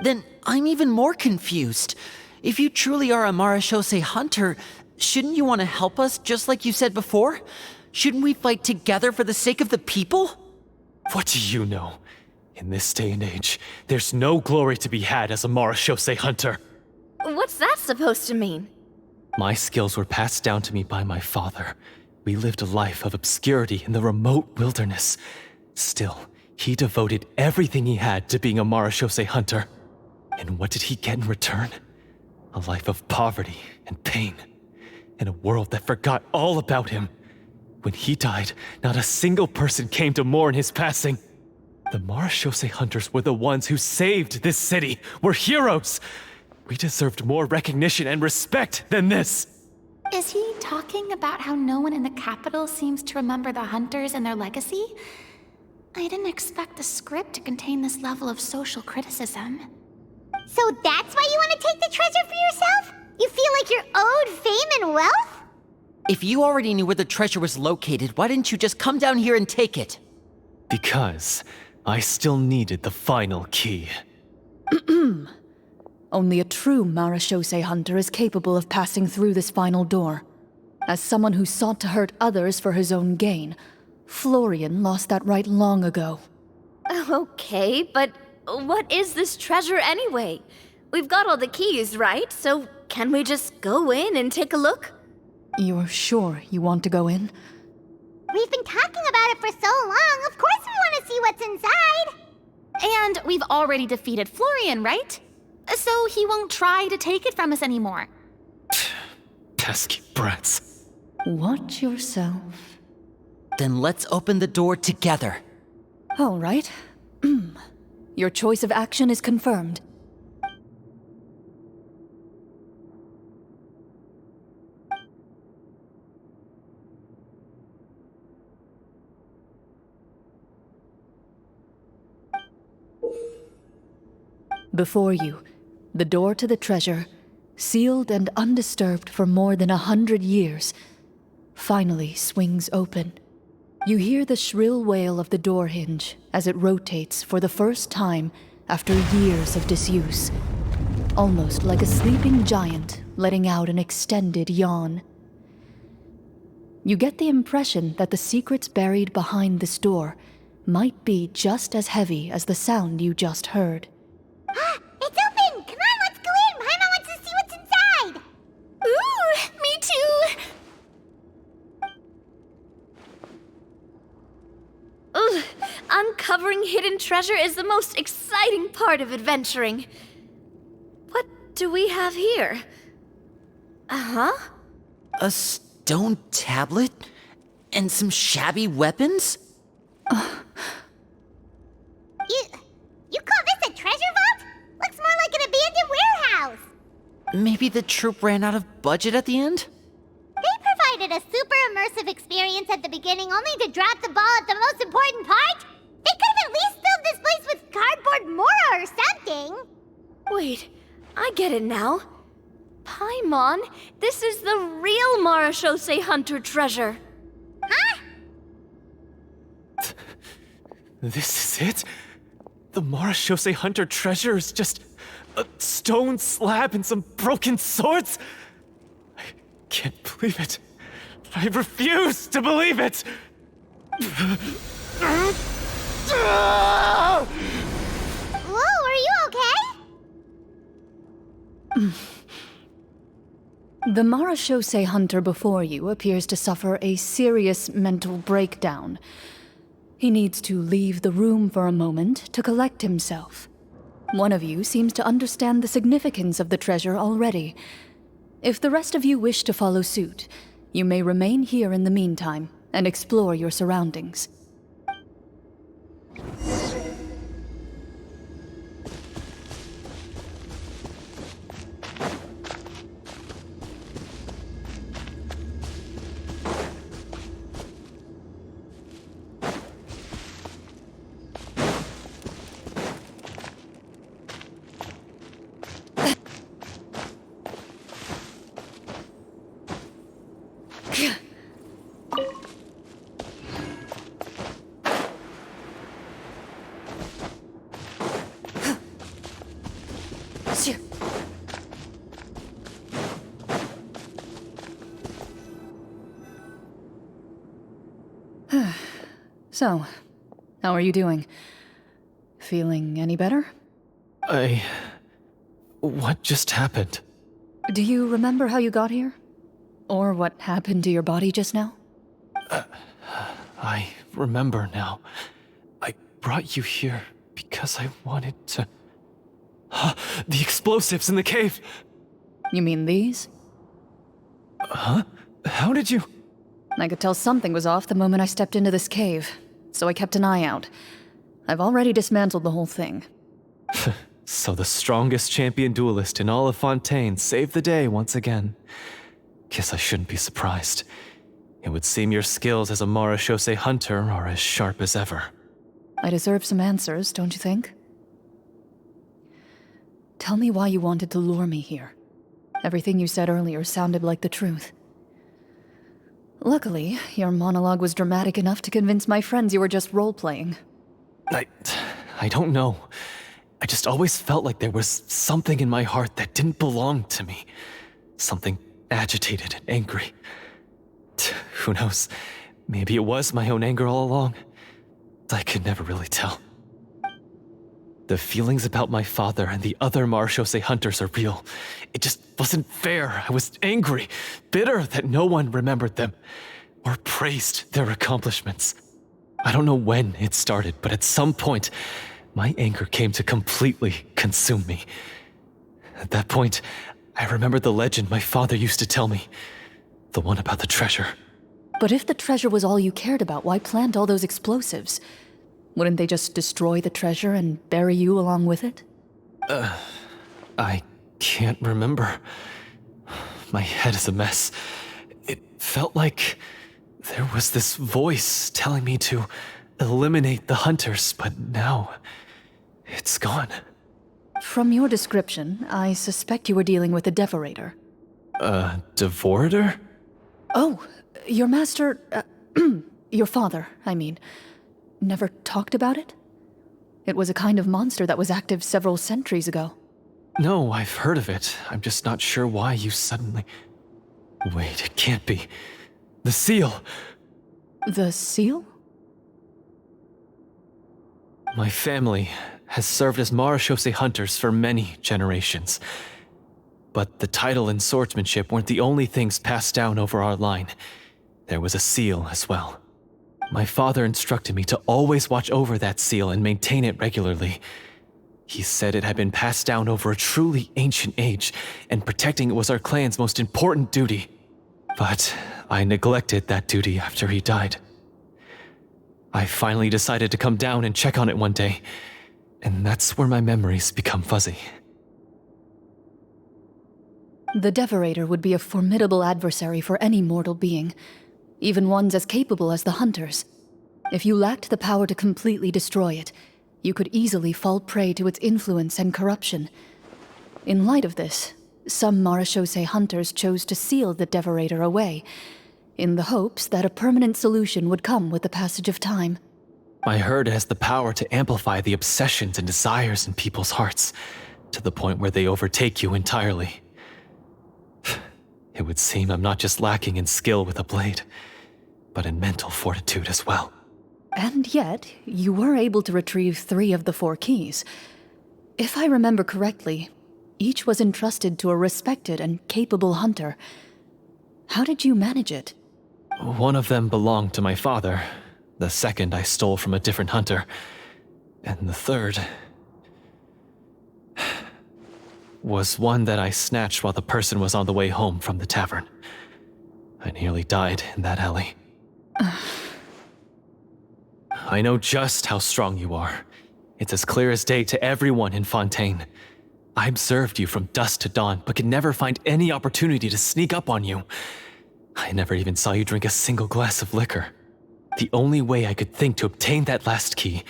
Then I'm even more confused. If you truly are a marechaussee hunter, shouldn't you want to help us just like you said before? Shouldn't we fight together for the sake of the people? What do you know? In this day and age, there's no glory to be had as a marechaussee hunter. What's that supposed to mean? My skills were passed down to me by my father. We lived a life of obscurity in the remote wilderness. Still, he devoted everything he had to being a marechaussee hunter. And what did he get in return? A life of poverty and pain. In a world that forgot all about him. When he died, not a single person came to mourn his passing. The marechaussee hunters were the ones who saved this city. We're heroes. We deserved more recognition and respect than this. Is he talking about how no one in the capital seems to remember the hunters and their legacy? I didn't expect the script to contain this level of social criticism. So that's why you want to take the treasure for yourself? You feel like you're owed fame and wealth? If you already knew where the treasure was located, why didn't you just come down here and take it? Because I still needed the final key. Only a true marechaussee hunter is capable of passing through this final door. As someone who sought to hurt others for his own gain, Florian lost that right long ago. Okay, but what is this treasure anyway? We've got all the keys, right? So can we just go in and take a look? You're sure you want to go in? We've been talking about it for so long, of course we want to see what's inside! And we've already defeated Florian, right? So he won't try to take it from us anymore. Pesky brats. Watch yourself. Then let's open the door together. All right. Your choice of action is confirmed. Before you, the door to the treasure, sealed and undisturbed for more than 100 years, finally swings open. You hear the shrill wail of the door hinge as it rotates for the first time after years of disuse, almost like a sleeping giant letting out an extended yawn. You get the impression that the secrets buried behind this door might be just as heavy as the sound you just heard. It's open! Come on, let's go in! Paimon wants to see what's inside! Ooh, me too! Ugh, uncovering hidden treasure is the most exciting part of adventuring. What do we have here? Uh-huh. A stone tablet? And some shabby weapons? You call this a treasure vault? Looks more like an abandoned warehouse! Maybe the troop ran out of budget at the end? They provided a super immersive experience at the beginning only to drop the ball at the most important part? They could have at least filled this place with cardboard mora or something! Wait, I get it now. Paimon, this is the real marechaussee hunter treasure. Huh? This is it? The marechaussee hunter treasure is just a stone slab and some broken swords? I can't believe it. I refuse to believe it! Whoa, are you okay? The marechaussee hunter before you appears to suffer a serious mental breakdown. He needs to leave the room for a moment to collect himself. One of you seems to understand the significance of the treasure already. If the rest of you wish to follow suit, you may remain here in the meantime and explore your surroundings. So, how are you doing? Feeling any better? What just happened? Do you remember how you got here? Or what happened to your body just now? I remember now. I brought you here because I wanted to... The explosives in the cave! You mean these? Huh? How did you... I could tell something was off the moment I stepped into this cave, so I kept an eye out. I've already dismantled the whole thing. So the strongest champion duelist in all of Fontaine saved the day once again. Guess I shouldn't be surprised. It would seem your skills as a marechaussee hunter are as sharp as ever. I deserve some answers, don't you think? Tell me why you wanted to lure me here. Everything you said earlier sounded like the truth. Luckily, your monologue was dramatic enough to convince my friends you were just role-playing. I don't know. I just always felt like there was something in my heart that didn't belong to me. Something agitated and angry. Who knows? Maybe it was my own anger all along. I could never really tell. The feelings about my father and the other Marechaussee hunters are real. It just wasn't fair. I was angry, bitter that no one remembered them or praised their accomplishments. I don't know when it started, but at some point, my anger came to completely consume me. At that point, I remembered the legend my father used to tell me. The one about the treasure. But if the treasure was all you cared about, why plant all those explosives? Wouldn't they just destroy the treasure and bury you along with it? I can't remember. My head is a mess. It felt like there was this voice telling me to eliminate the hunters, but now it's gone. From your description, I suspect you were dealing with a devorator. Devorator? Oh, your master... your father, I mean, never talked about it? It was a kind of monster that was active several centuries ago. No, I've heard of it. I'm just not sure why you suddenly... Wait, it can't be. The seal! The seal? My family has served as Marechaussee hunters for many generations. But the title and swordsmanship weren't the only things passed down over our line. There was a seal as well. My father instructed me to always watch over that seal and maintain it regularly. He said it had been passed down over a truly ancient age, and protecting it was our clan's most important duty. But I neglected that duty after he died. I finally decided to come down and check on it one day, and that's where my memories become fuzzy. The Devorator would be a formidable adversary for any mortal being, even ones as capable as the Hunters. If you lacked the power to completely destroy it, you could easily fall prey to its influence and corruption. In light of this, some Marechaussee hunters chose to seal the Devorator away, in the hopes that a permanent solution would come with the passage of time. I heard it has the power to amplify the obsessions and desires in people's hearts, to the point where they overtake you entirely. It would seem I'm not just lacking in skill with a blade, but in mental fortitude as well. And yet, you were able to retrieve 3 of the 4 keys. If I remember correctly, each was entrusted to a respected and capable hunter. How did you manage it? One of them belonged to my father. The second I stole from a different hunter. And the third... was one that I snatched while the person was on the way home from the tavern. I nearly died in that alley. I know just how strong you are. It's as clear as day to everyone in Fontaine. I observed you from dusk to dawn, but could never find any opportunity to sneak up on you. I never even saw you drink a single glass of liquor. The only way I could think to obtain that last key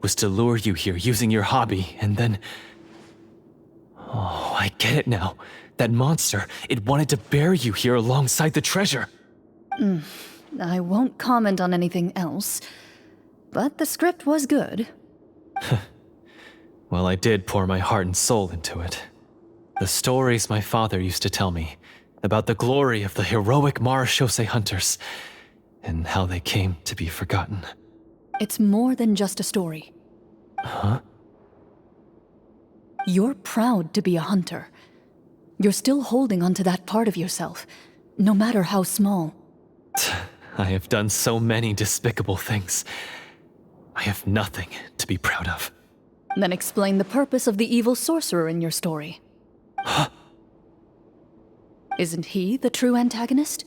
was to lure you here using your hobby, and then... Oh, I get it now. That monster, it wanted to bury you here alongside the treasure. I won't comment on anything else, but the script was good. Well, I did pour my heart and soul into it. The stories my father used to tell me about the glory of the heroic Marechaussee hunters and how they came to be forgotten. It's more than just a story. Huh? You're proud to be a hunter. You're still holding onto that part of yourself, no matter how small. I have done so many despicable things. I have nothing to be proud of. Then explain the purpose of the evil sorcerer in your story. Huh? Isn't he the true antagonist?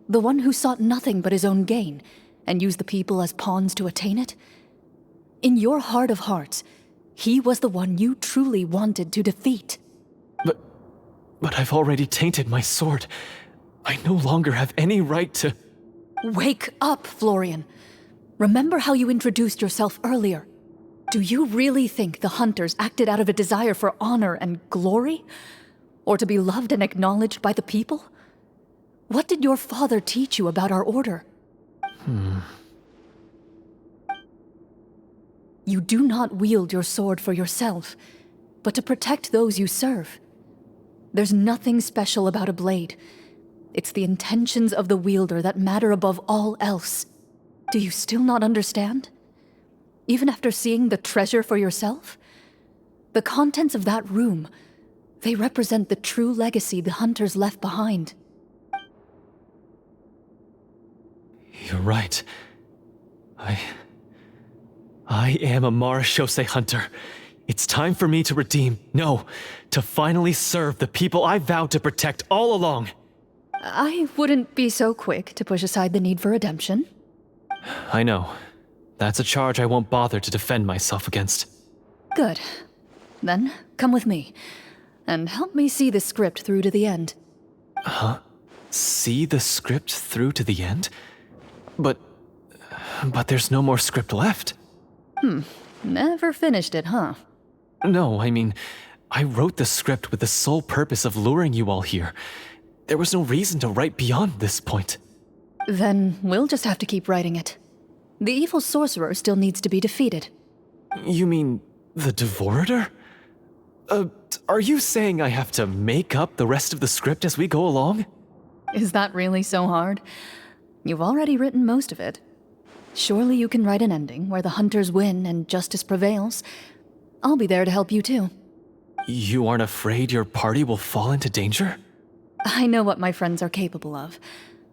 The one who sought nothing but his own gain, and used the people as pawns to attain it? In your heart of hearts, he was the one you truly wanted to defeat. But I've already tainted my sword. I no longer have any right to... Wake up, Florian. Remember how you introduced yourself earlier. Do you really think the hunters acted out of a desire for honor and glory? Or to be loved and acknowledged by the people? What did your father teach you about our order? You do not wield your sword for yourself, but to protect those you serve. There's nothing special about a blade. It's the intentions of the wielder that matter above all else. Do you still not understand? Even after seeing the treasure for yourself? The contents of that room, they represent the true legacy the hunters left behind. You're right. I am a Marashose hunter. It's time for me to redeem, no, to finally serve the people I vowed to protect all along. I wouldn't be so quick to push aside the need for redemption. I know. That's a charge I won't bother to defend myself against. Good. Then, come with me, and help me see the script through to the end. Huh? See the script through to the end? But there's no more script left. Never finished it, huh? No, I mean, I wrote the script with the sole purpose of luring you all here. There was no reason to write beyond this point. Then we'll just have to keep writing it. The evil sorcerer still needs to be defeated. You mean the Devorator? Are you saying I have to make up the rest of the script as we go along? Is that really so hard? You've already written most of it. Surely you can write an ending where the hunters win and justice prevails. I'll be there to help you too. You aren't afraid your party will fall into danger? I know what my friends are capable of,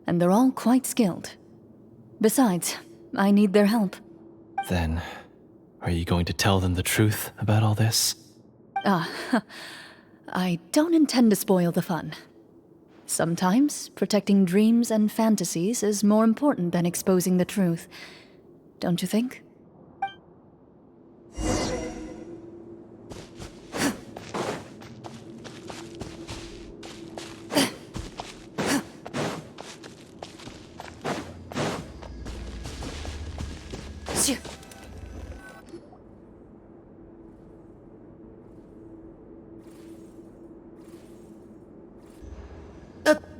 and they're all quite skilled. Besides, I need their help. Then, are you going to tell them the truth about all this? I don't intend to spoil the fun. Sometimes, protecting dreams and fantasies is more important than exposing the truth. Don't you think?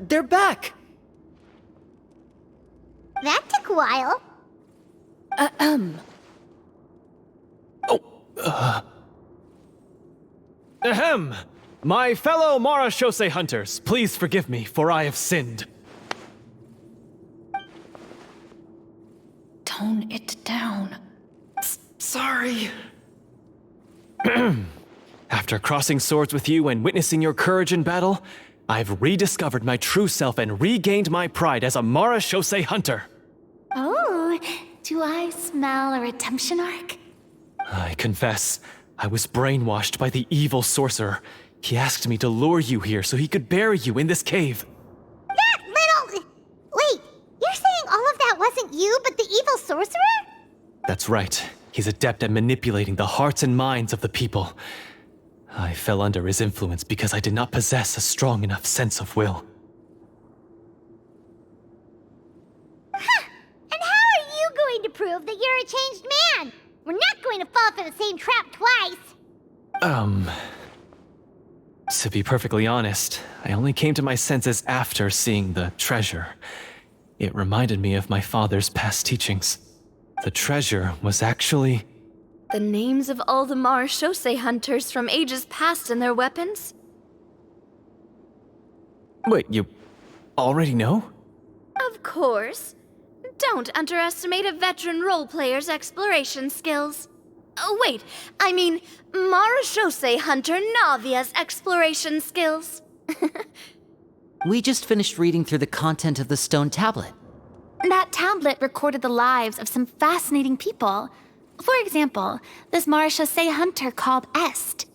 They're back! That took a while. Ahem! My fellow Marashose hunters, please forgive me, for I have sinned. Tone it down. Sorry. After crossing swords with you and witnessing your courage in battle, I've rediscovered my true self and regained my pride as a Marashose hunter. Oh, do I smell a redemption arc? I confess, I was brainwashed by the evil sorcerer. He asked me to lure you here so he could bury you in this cave. That little... Wait, you're saying all of that wasn't you, but the evil sorcerer? That's right. He's adept at manipulating the hearts and minds of the people. I fell under his influence because I did not possess a strong enough sense of will. Huh! And how are you going to prove that you're a changed man? We're not going to fall for the same trap twice. To be perfectly honest, I only came to my senses after seeing the treasure. It reminded me of my father's past teachings. The treasure was actually... The names of all the Marashose hunters from ages past and their weapons? Wait, you already know? Of course. Don't underestimate a veteran role player's exploration skills. Oh, wait, I mean Marashose hunter Navia's exploration skills. We just finished reading through the content of the stone tablet. That tablet recorded the lives of some fascinating people. For example, this Marashose hunter called Est.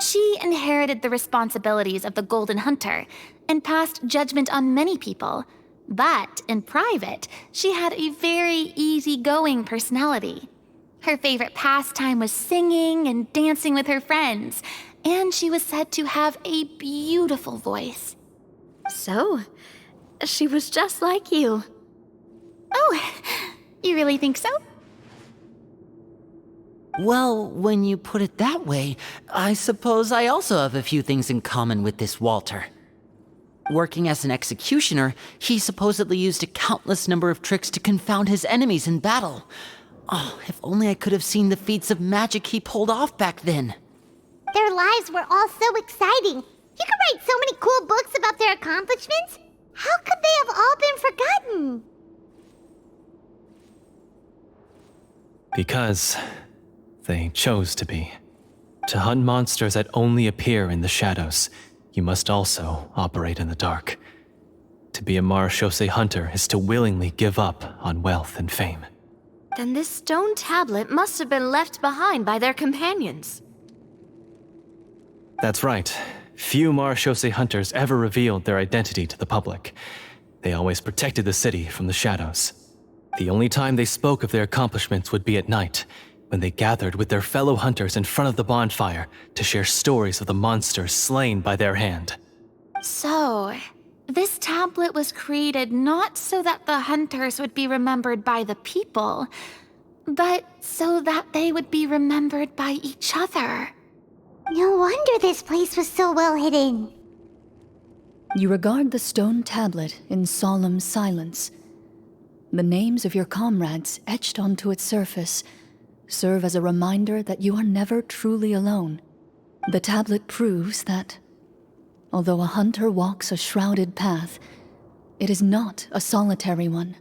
She inherited the responsibilities of the Golden Hunter and passed judgment on many people. But in private, she had a very easygoing personality. Her favorite pastime was singing and dancing with her friends, and she was said to have a beautiful voice. So, she was just like you. Oh, you really think so? Well, when you put it that way, I suppose I also have a few things in common with this Walter. Working as an executioner, he supposedly used a countless number of tricks to confound his enemies in battle. Oh, if only I could have seen the feats of magic he pulled off back then. Their lives were all so exciting. You could write so many cool books about their accomplishments. How could they have all been forgotten? Because they chose to be. To hunt monsters that only appear in the shadows, you must also operate in the dark. To be a marechaussee hunter is to willingly give up on wealth and fame. Then this stone tablet must have been left behind by their companions. That's right. Few marechaussee hunters ever revealed their identity to the public. They always protected the city from the shadows. The only time they spoke of their accomplishments would be at night, when they gathered with their fellow hunters in front of the bonfire to share stories of the monsters slain by their hand. So, this tablet was created not so that the hunters would be remembered by the people, but so that they would be remembered by each other. No wonder this place was so well hidden. You regard the stone tablet in solemn silence. The names of your comrades etched onto its surface serve as a reminder that you are never truly alone. The tablet proves that, although a hunter walks a shrouded path, it is not a solitary one.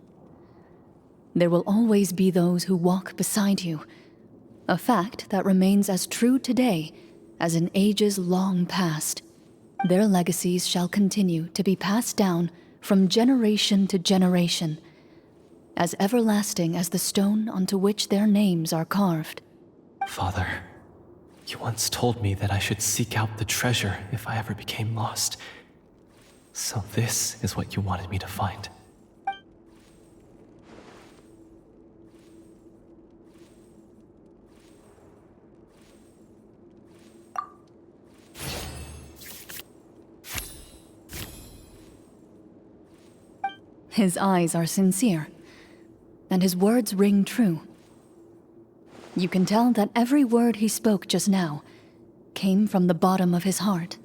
There will always be those who walk beside you, a fact that remains as true today as in ages long past. Their legacies shall continue to be passed down from generation to generation, as everlasting as the stone onto which their names are carved. Father, you once told me that I should seek out the treasure if I ever became lost. So this is what you wanted me to find. His eyes are sincere, and his words ring true. You can tell that every word he spoke just now came from the bottom of his heart.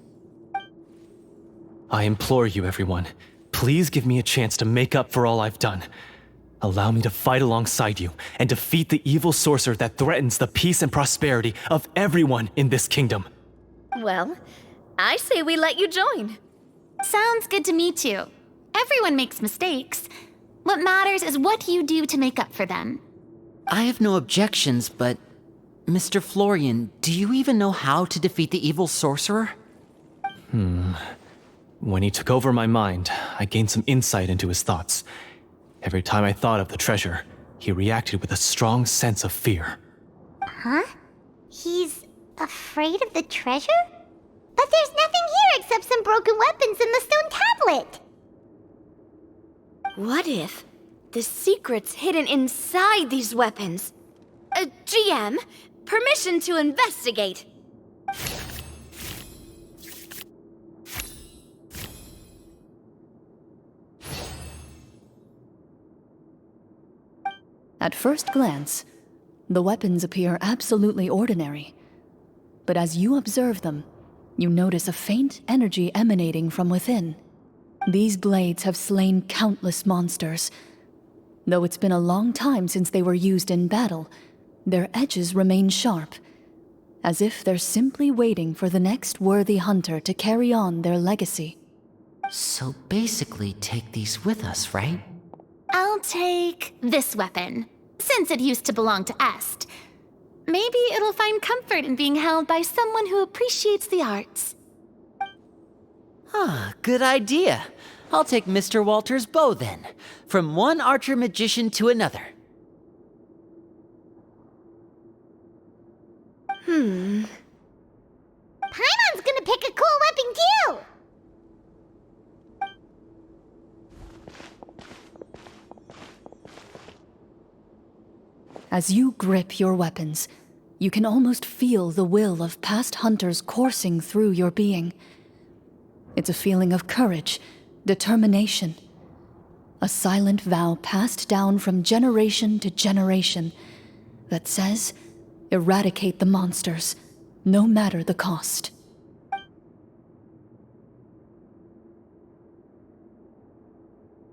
I implore you, everyone, please give me a chance to make up for all I've done. Allow me to fight alongside you and defeat the evil sorcerer that threatens the peace and prosperity of everyone in this kingdom. Well, I say we let you join. Sounds good to me too. Everyone makes mistakes. What matters is what you do to make up for them. I have no objections, but Mr. Florian, do you even know how to defeat the evil sorcerer? When he took over my mind, I gained some insight into his thoughts. Every time I thought of the treasure, he reacted with a strong sense of fear. Huh? He's afraid of the treasure? But there's nothing here except some broken weapons and the stone tablet. What if the secret's hidden inside these weapons? GM, permission to investigate. At first glance, the weapons appear absolutely ordinary. But as you observe them, you notice a faint energy emanating from within. These blades have slain countless monsters. Though it's been a long time since they were used in battle, their edges remain sharp, as if they're simply waiting for the next worthy hunter to carry on their legacy. So basically take these with us, right? I'll take this weapon, since it used to belong to Est. Maybe it'll find comfort in being held by someone who appreciates the arts. Ah, good idea. I'll take Mr. Walter's bow then, from one archer magician to another. Paimon's gonna pick a cool weapon too! As you grip your weapons, you can almost feel the will of past hunters coursing through your being. It's a feeling of courage, determination, a silent vow passed down from generation to generation that says Eradicate the monsters, no matter the cost.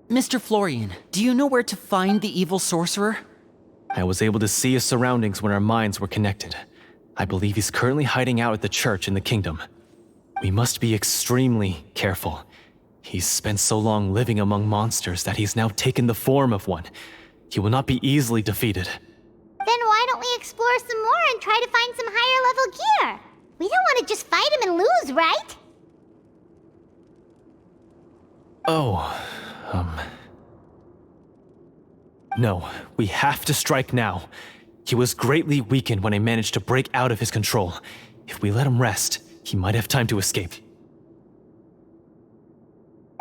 Mr. Florian, do you know where to find the evil sorcerer? I was able to see his surroundings when our minds were connected. I believe he's currently hiding out at the church in the kingdom. We must be extremely careful. He's spent so long living among monsters that he's now taken the form of one. He will not be easily defeated. Then why don't we explore some more and try to find some higher level gear? We don't want to just fight him and lose, right? No, we have to strike now. He was greatly weakened when I managed to break out of his control. If we let him rest, he might have time to escape.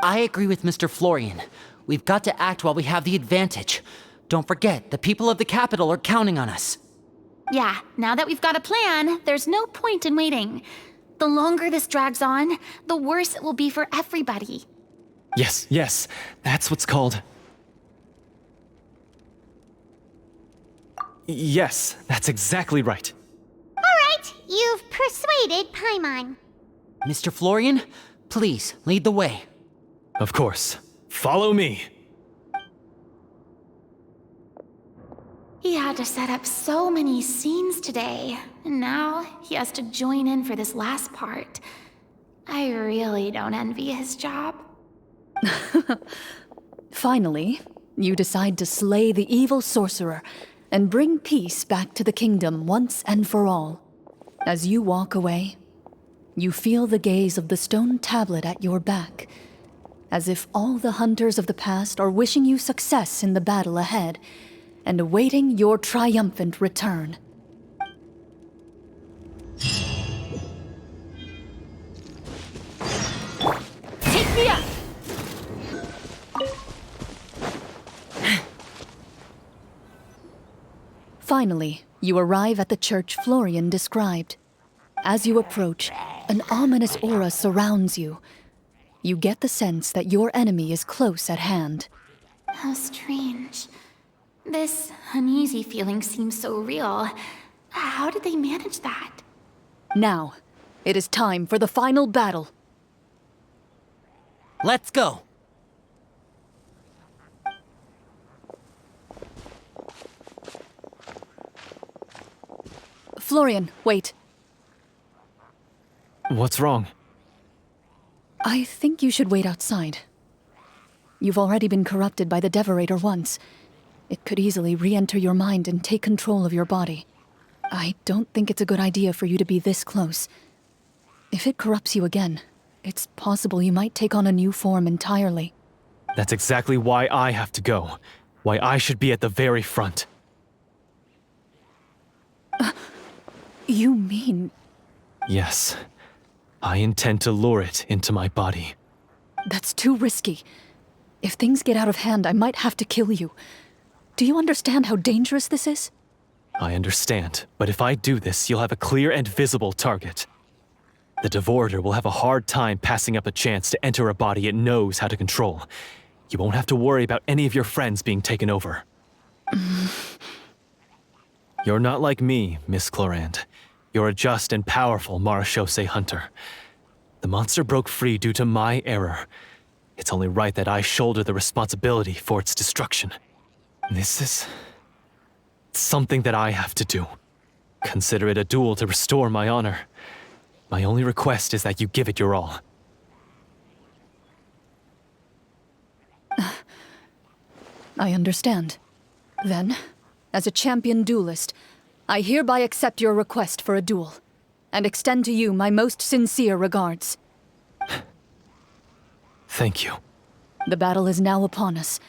I agree with Mr. Florian. We've got to act while we have the advantage. Don't forget, the people of the capital are counting on us. Yeah, now that we've got a plan, there's no point in waiting. The longer this drags on, the worse it will be for everybody. Yes, that's what's called... Yes, that's exactly right. Alright, you've persuaded Paimon. Mr. Florian, please lead the way. Of course. Follow me. He had to set up so many scenes today, and now he has to join in for this last part. I really don't envy his job. Finally, you decide to slay the evil sorcerer and bring peace back to the kingdom once and for all. As you walk away, you feel the gaze of the stone tablet at your back, as if all the hunters of the past are wishing you success in the battle ahead and awaiting your triumphant return. Take me up! Finally, you arrive at the church Florian described. As you approach, an ominous aura surrounds you. You get the sense that your enemy is close at hand. How strange. This uneasy feeling seems so real. How did they manage that? Now, it is time for the final battle. Let's go! Florian, wait. What's wrong? I think you should wait outside. You've already been corrupted by the Devorator once. It could easily re-enter your mind and take control of your body. I don't think it's a good idea for you to be this close. If it corrupts you again, it's possible you might take on a new form entirely. That's exactly why I have to go. Why I should be at the very front. You mean... Yes. I intend to lure it into my body. That's too risky. If things get out of hand, I might have to kill you. Do you understand how dangerous this is? I understand, but if I do this, you'll have a clear and visible target. The Devorator will have a hard time passing up a chance to enter a body it knows how to control. You won't have to worry about any of your friends being taken over. You're not like me, Miss Clorand. You're a just and powerful Marechaussee hunter. The monster broke free due to my error. It's only right that I shoulder the responsibility for its destruction. This is... something that I have to do. Consider it a duel to restore my honor. My only request is that you give it your all. I understand. Then, as a champion duelist, I hereby accept your request for a duel, and extend to you my most sincere regards. Thank you. The battle is now upon us.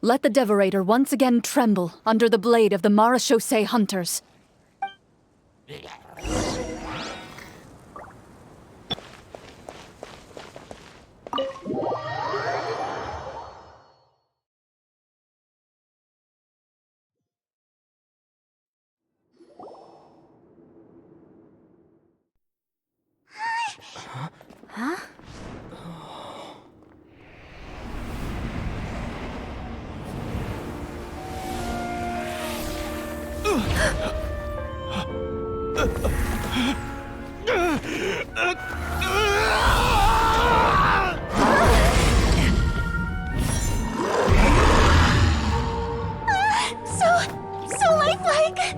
Let the Devorator once again tremble under the blade of the Marechaussee hunters. So lifelike!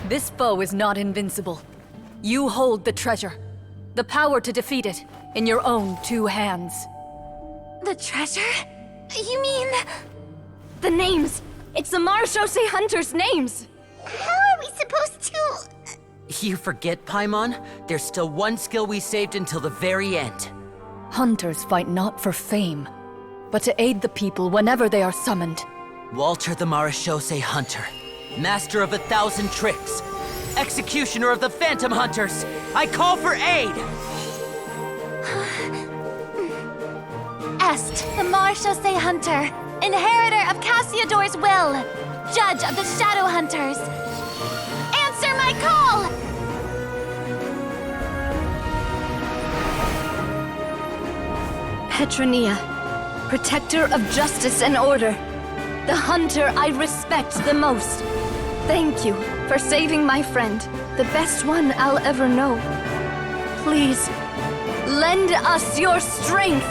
This foe is not invincible. You hold the treasure. The power to defeat it in your own 2 hands. The treasure? You mean... The names! It's the Marechaussee Hunters' names! How are we supposed to... You forget, Paimon? There's still one skill we saved until the very end. Hunters fight not for fame, but to aid the people whenever they are summoned. Walter the Marechaussee Hunter, master of 1,000 tricks, executioner of the Phantom Hunters, I call for aid! Est, the Marechaussee Hunter, inheritor of Cassiodor's will, judge of the Shadow Hunters. Answer my call! Petronia, protector of justice and order. The hunter I respect the most. Thank you for saving my friend, the best one I'll ever know. Please, lend us your strength!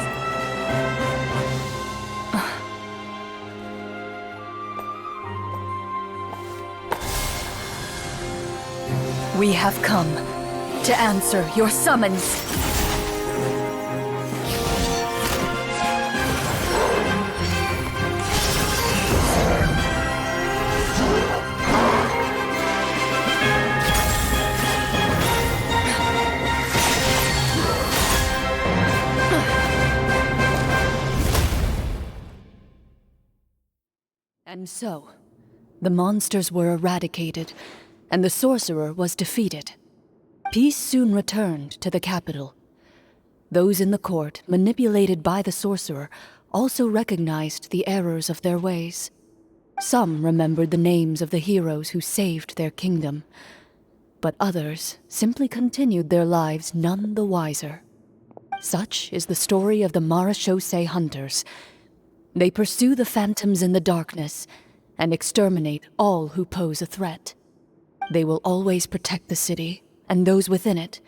We have come to answer your summons. And so, the monsters were eradicated, and the sorcerer was defeated. Peace soon returned to the capital. Those in the court, manipulated by the sorcerer, also recognized the errors of their ways. Some remembered the names of the heroes who saved their kingdom, but others simply continued their lives none the wiser. Such is the story of the Marechaussee Hunters. They pursue the phantoms in the darkness and exterminate all who pose a threat. They will always protect the city and those within it,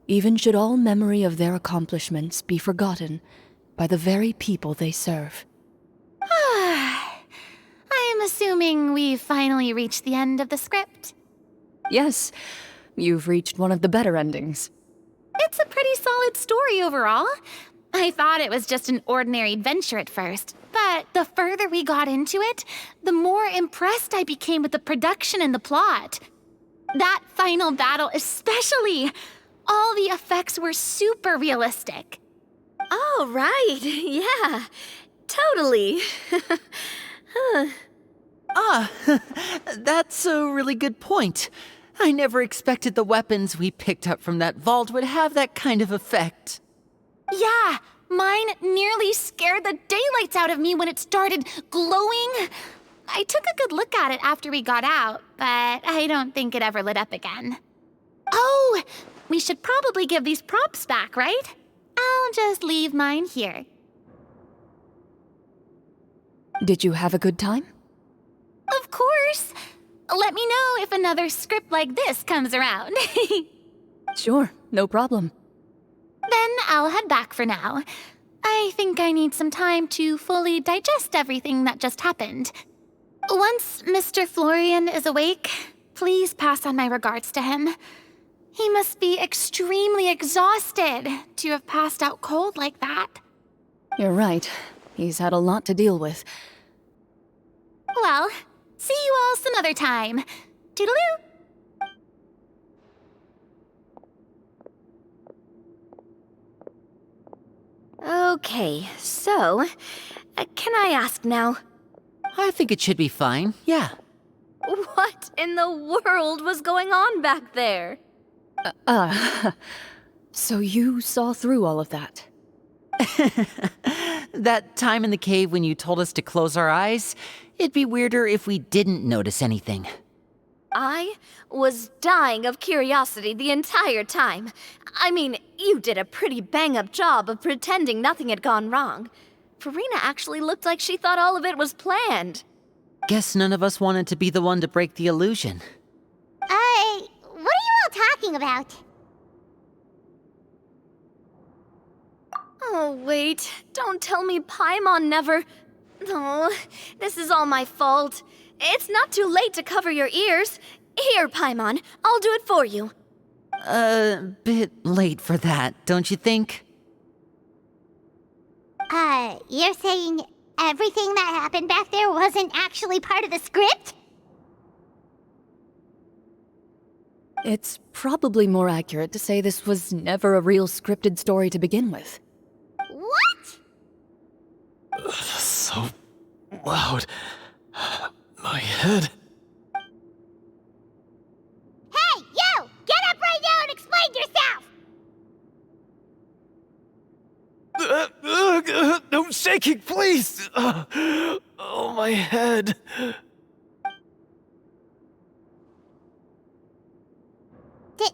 even should all memory of their accomplishments be forgotten by the very people they serve. I'm assuming we've finally reached the end of the script. Yes, you've reached one of the better endings. It's a pretty solid story overall. I thought it was just an ordinary adventure at first, but the further we got into it, the more impressed I became with the production and the plot. That final battle especially. All the effects were super realistic. Oh, right. Yeah, totally. That's a really good point. I never expected the weapons we picked up from that vault would have that kind of effect. Yeah, mine nearly scared the daylights out of me when it started glowing. I took a good look at it after we got out, but I don't think it ever lit up again. Oh, we should probably give these props back, right? I'll just leave mine here. Did you have a good time? Of course. Let me know if another script like this comes around. Sure, no problem. Then I'll head back for now. I think I need some time to fully digest everything that just happened. Once Mr. Florian is awake, please pass on my regards to him. He must be extremely exhausted to have passed out cold like that. You're right. He's had a lot to deal with. Well, see you all some other time. Toodaloo! Okay, so, Can I ask now? I think it should be fine, yeah. What in the world was going on back there? So you saw through all of that? That time in the cave when you told us to close our eyes, it'd be weirder if we didn't notice anything. I was dying of curiosity the entire time. I mean, you did a pretty bang-up job of pretending nothing had gone wrong. Farina actually looked like she thought all of it was planned. Guess none of us wanted to be the one to break the illusion. What are you all talking about? Oh, wait. Don't tell me Paimon never... Oh, this is all my fault. It's not too late to cover your ears. Here, Paimon, I'll do it for you. Bit late for that, don't you think? You're saying everything that happened back there wasn't actually part of the script? It's probably more accurate to say this was never a real scripted story to begin with. What? So loud. My head. Hey, you! Get up right now and explain yourself! No shaking, please! Oh, my head. Did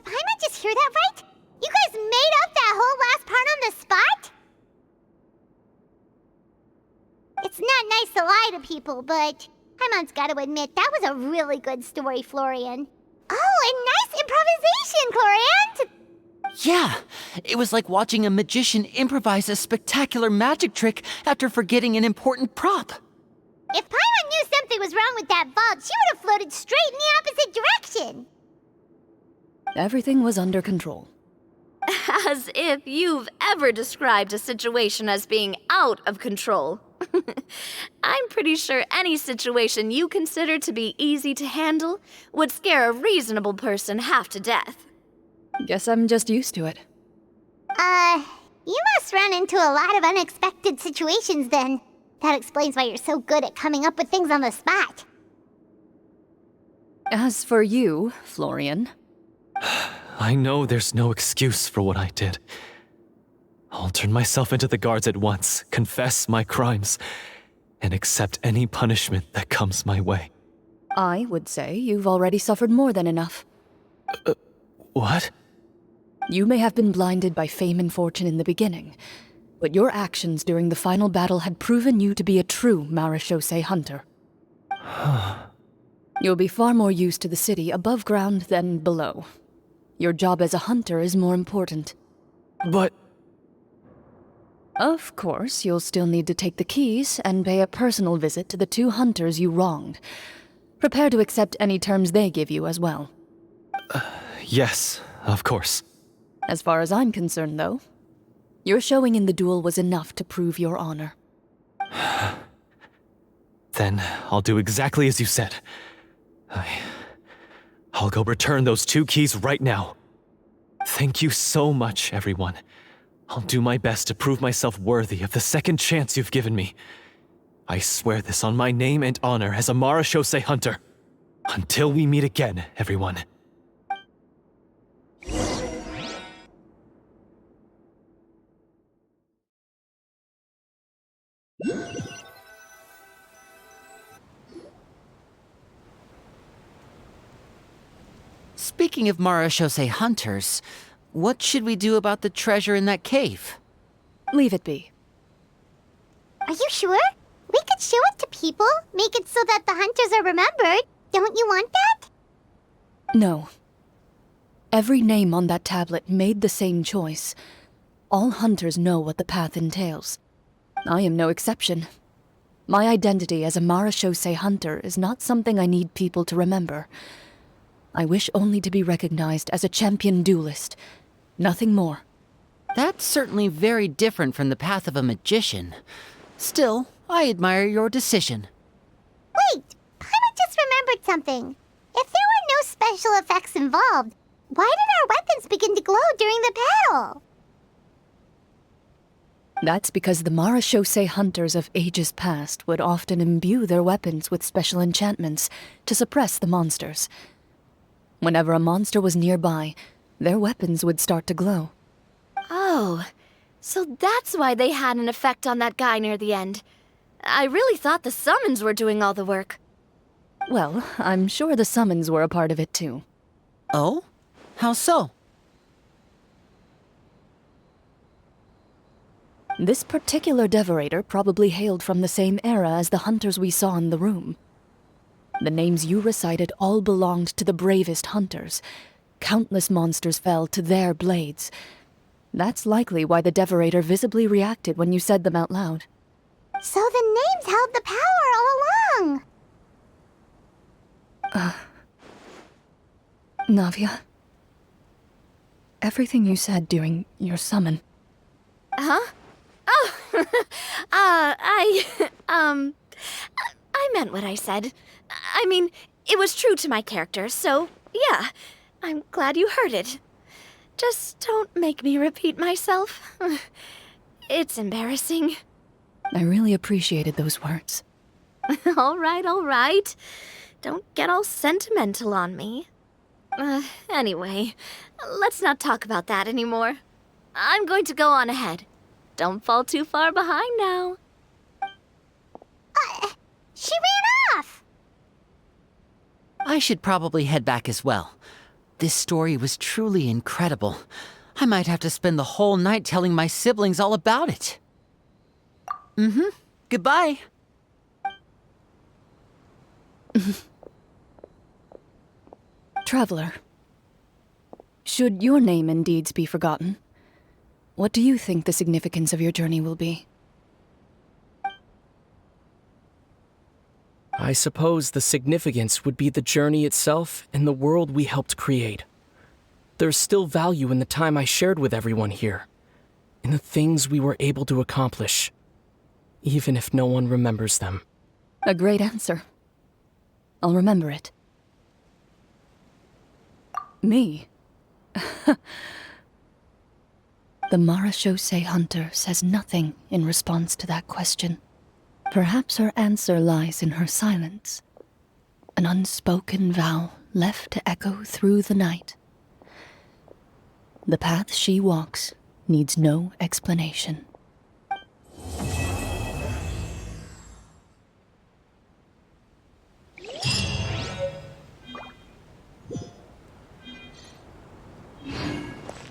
Paimon just hear that right? You guys made up that whole last part on the spot? It's not nice to lie to people, but Paimon's gotta admit, that was a really good story, Florian. Oh, and nice improvisation, Florian! Yeah, it was like watching a magician improvise a spectacular magic trick after forgetting an important prop. If Paimon knew something was wrong with that vault, she would have floated straight in the opposite direction. Everything was under control. As if you've ever described a situation as being out of control. I'm pretty sure any situation you consider to be easy to handle would scare a reasonable person half to death. Guess I'm just used to it. You must run into a lot of unexpected situations then. That explains why you're so good at coming up with things on the spot. As for you, Florian... I know there's no excuse for what I did. I'll turn myself into the guards at once, confess my crimes, and accept any punishment that comes my way. I would say you've already suffered more than enough. What? You may have been blinded by fame and fortune in the beginning, but your actions during the final battle had proven you to be a true Marechaussee hunter. You'll be far more used to the city above ground than below. Your job as a hunter is more important. But... Of course, you'll still need to take the keys and pay a personal visit to the 2 hunters you wronged. Prepare to accept any terms they give you as well. Yes, of course. As far as I'm concerned, though, your showing in the duel was enough to prove your honor. Then I'll do exactly as you said. I'll go return those 2 keys right now. Thank you so much, everyone. I'll do my best to prove myself worthy of the second chance you've given me. I swear this on my name and honor as a Marechaussee hunter. Until we meet again, everyone. Speaking of Marechaussee hunters, what should we do about the treasure in that cave? Leave it be. Are you sure? We could show it to people, make it so that the hunters are remembered. Don't you want that? No. Every name on that tablet made the same choice. All hunters know what the path entails. I am no exception. My identity as a Marechaussee hunter is not something I need people to remember. I wish only to be recognized as a champion duelist. Nothing more. That's certainly very different from the path of a magician. Still, I admire your decision. Wait! Paimon just remembered something. If there were no special effects involved, why did our weapons begin to glow during the battle? That's because the marechaussee hunters of ages past would often imbue their weapons with special enchantments to suppress the monsters. Whenever a monster was nearby, their weapons would start to glow. Oh, so that's why they had an effect on that guy near the end. I really thought the summons were doing all the work. Well, I'm sure the summons were a part of it too. Oh? How so? This particular devorator probably hailed from the same era as the hunters we saw in the room. The names you recited all belonged to the bravest hunters. Countless monsters fell to their blades. That's likely why the devorator visibly reacted when you said them out loud. So the names held the power all along! Navia, everything you said during your summon. Huh? Oh, I meant what I said. I mean, it was true to my character, so yeah, I'm glad you heard it. Just don't make me repeat myself. It's embarrassing. I really appreciated those words. All right. Don't get all sentimental on me. Anyway, let's not talk about that anymore. I'm going to go on ahead. Don't fall too far behind now. She ran off! I should probably head back as well. This story was truly incredible. I might have to spend the whole night telling my siblings all about it. Goodbye. Traveler, should your name and deeds be forgotten, what do you think the significance of your journey will be? I suppose the significance would be the journey itself and the world we helped create. There's still value in the time I shared with everyone here, in the things we were able to accomplish, even if no one remembers them. A great answer. I'll remember it. Me? The marechaussee hunter says nothing in response to that question. Perhaps her answer lies in her silence. An unspoken vow left to echo through the night. The path she walks needs no explanation.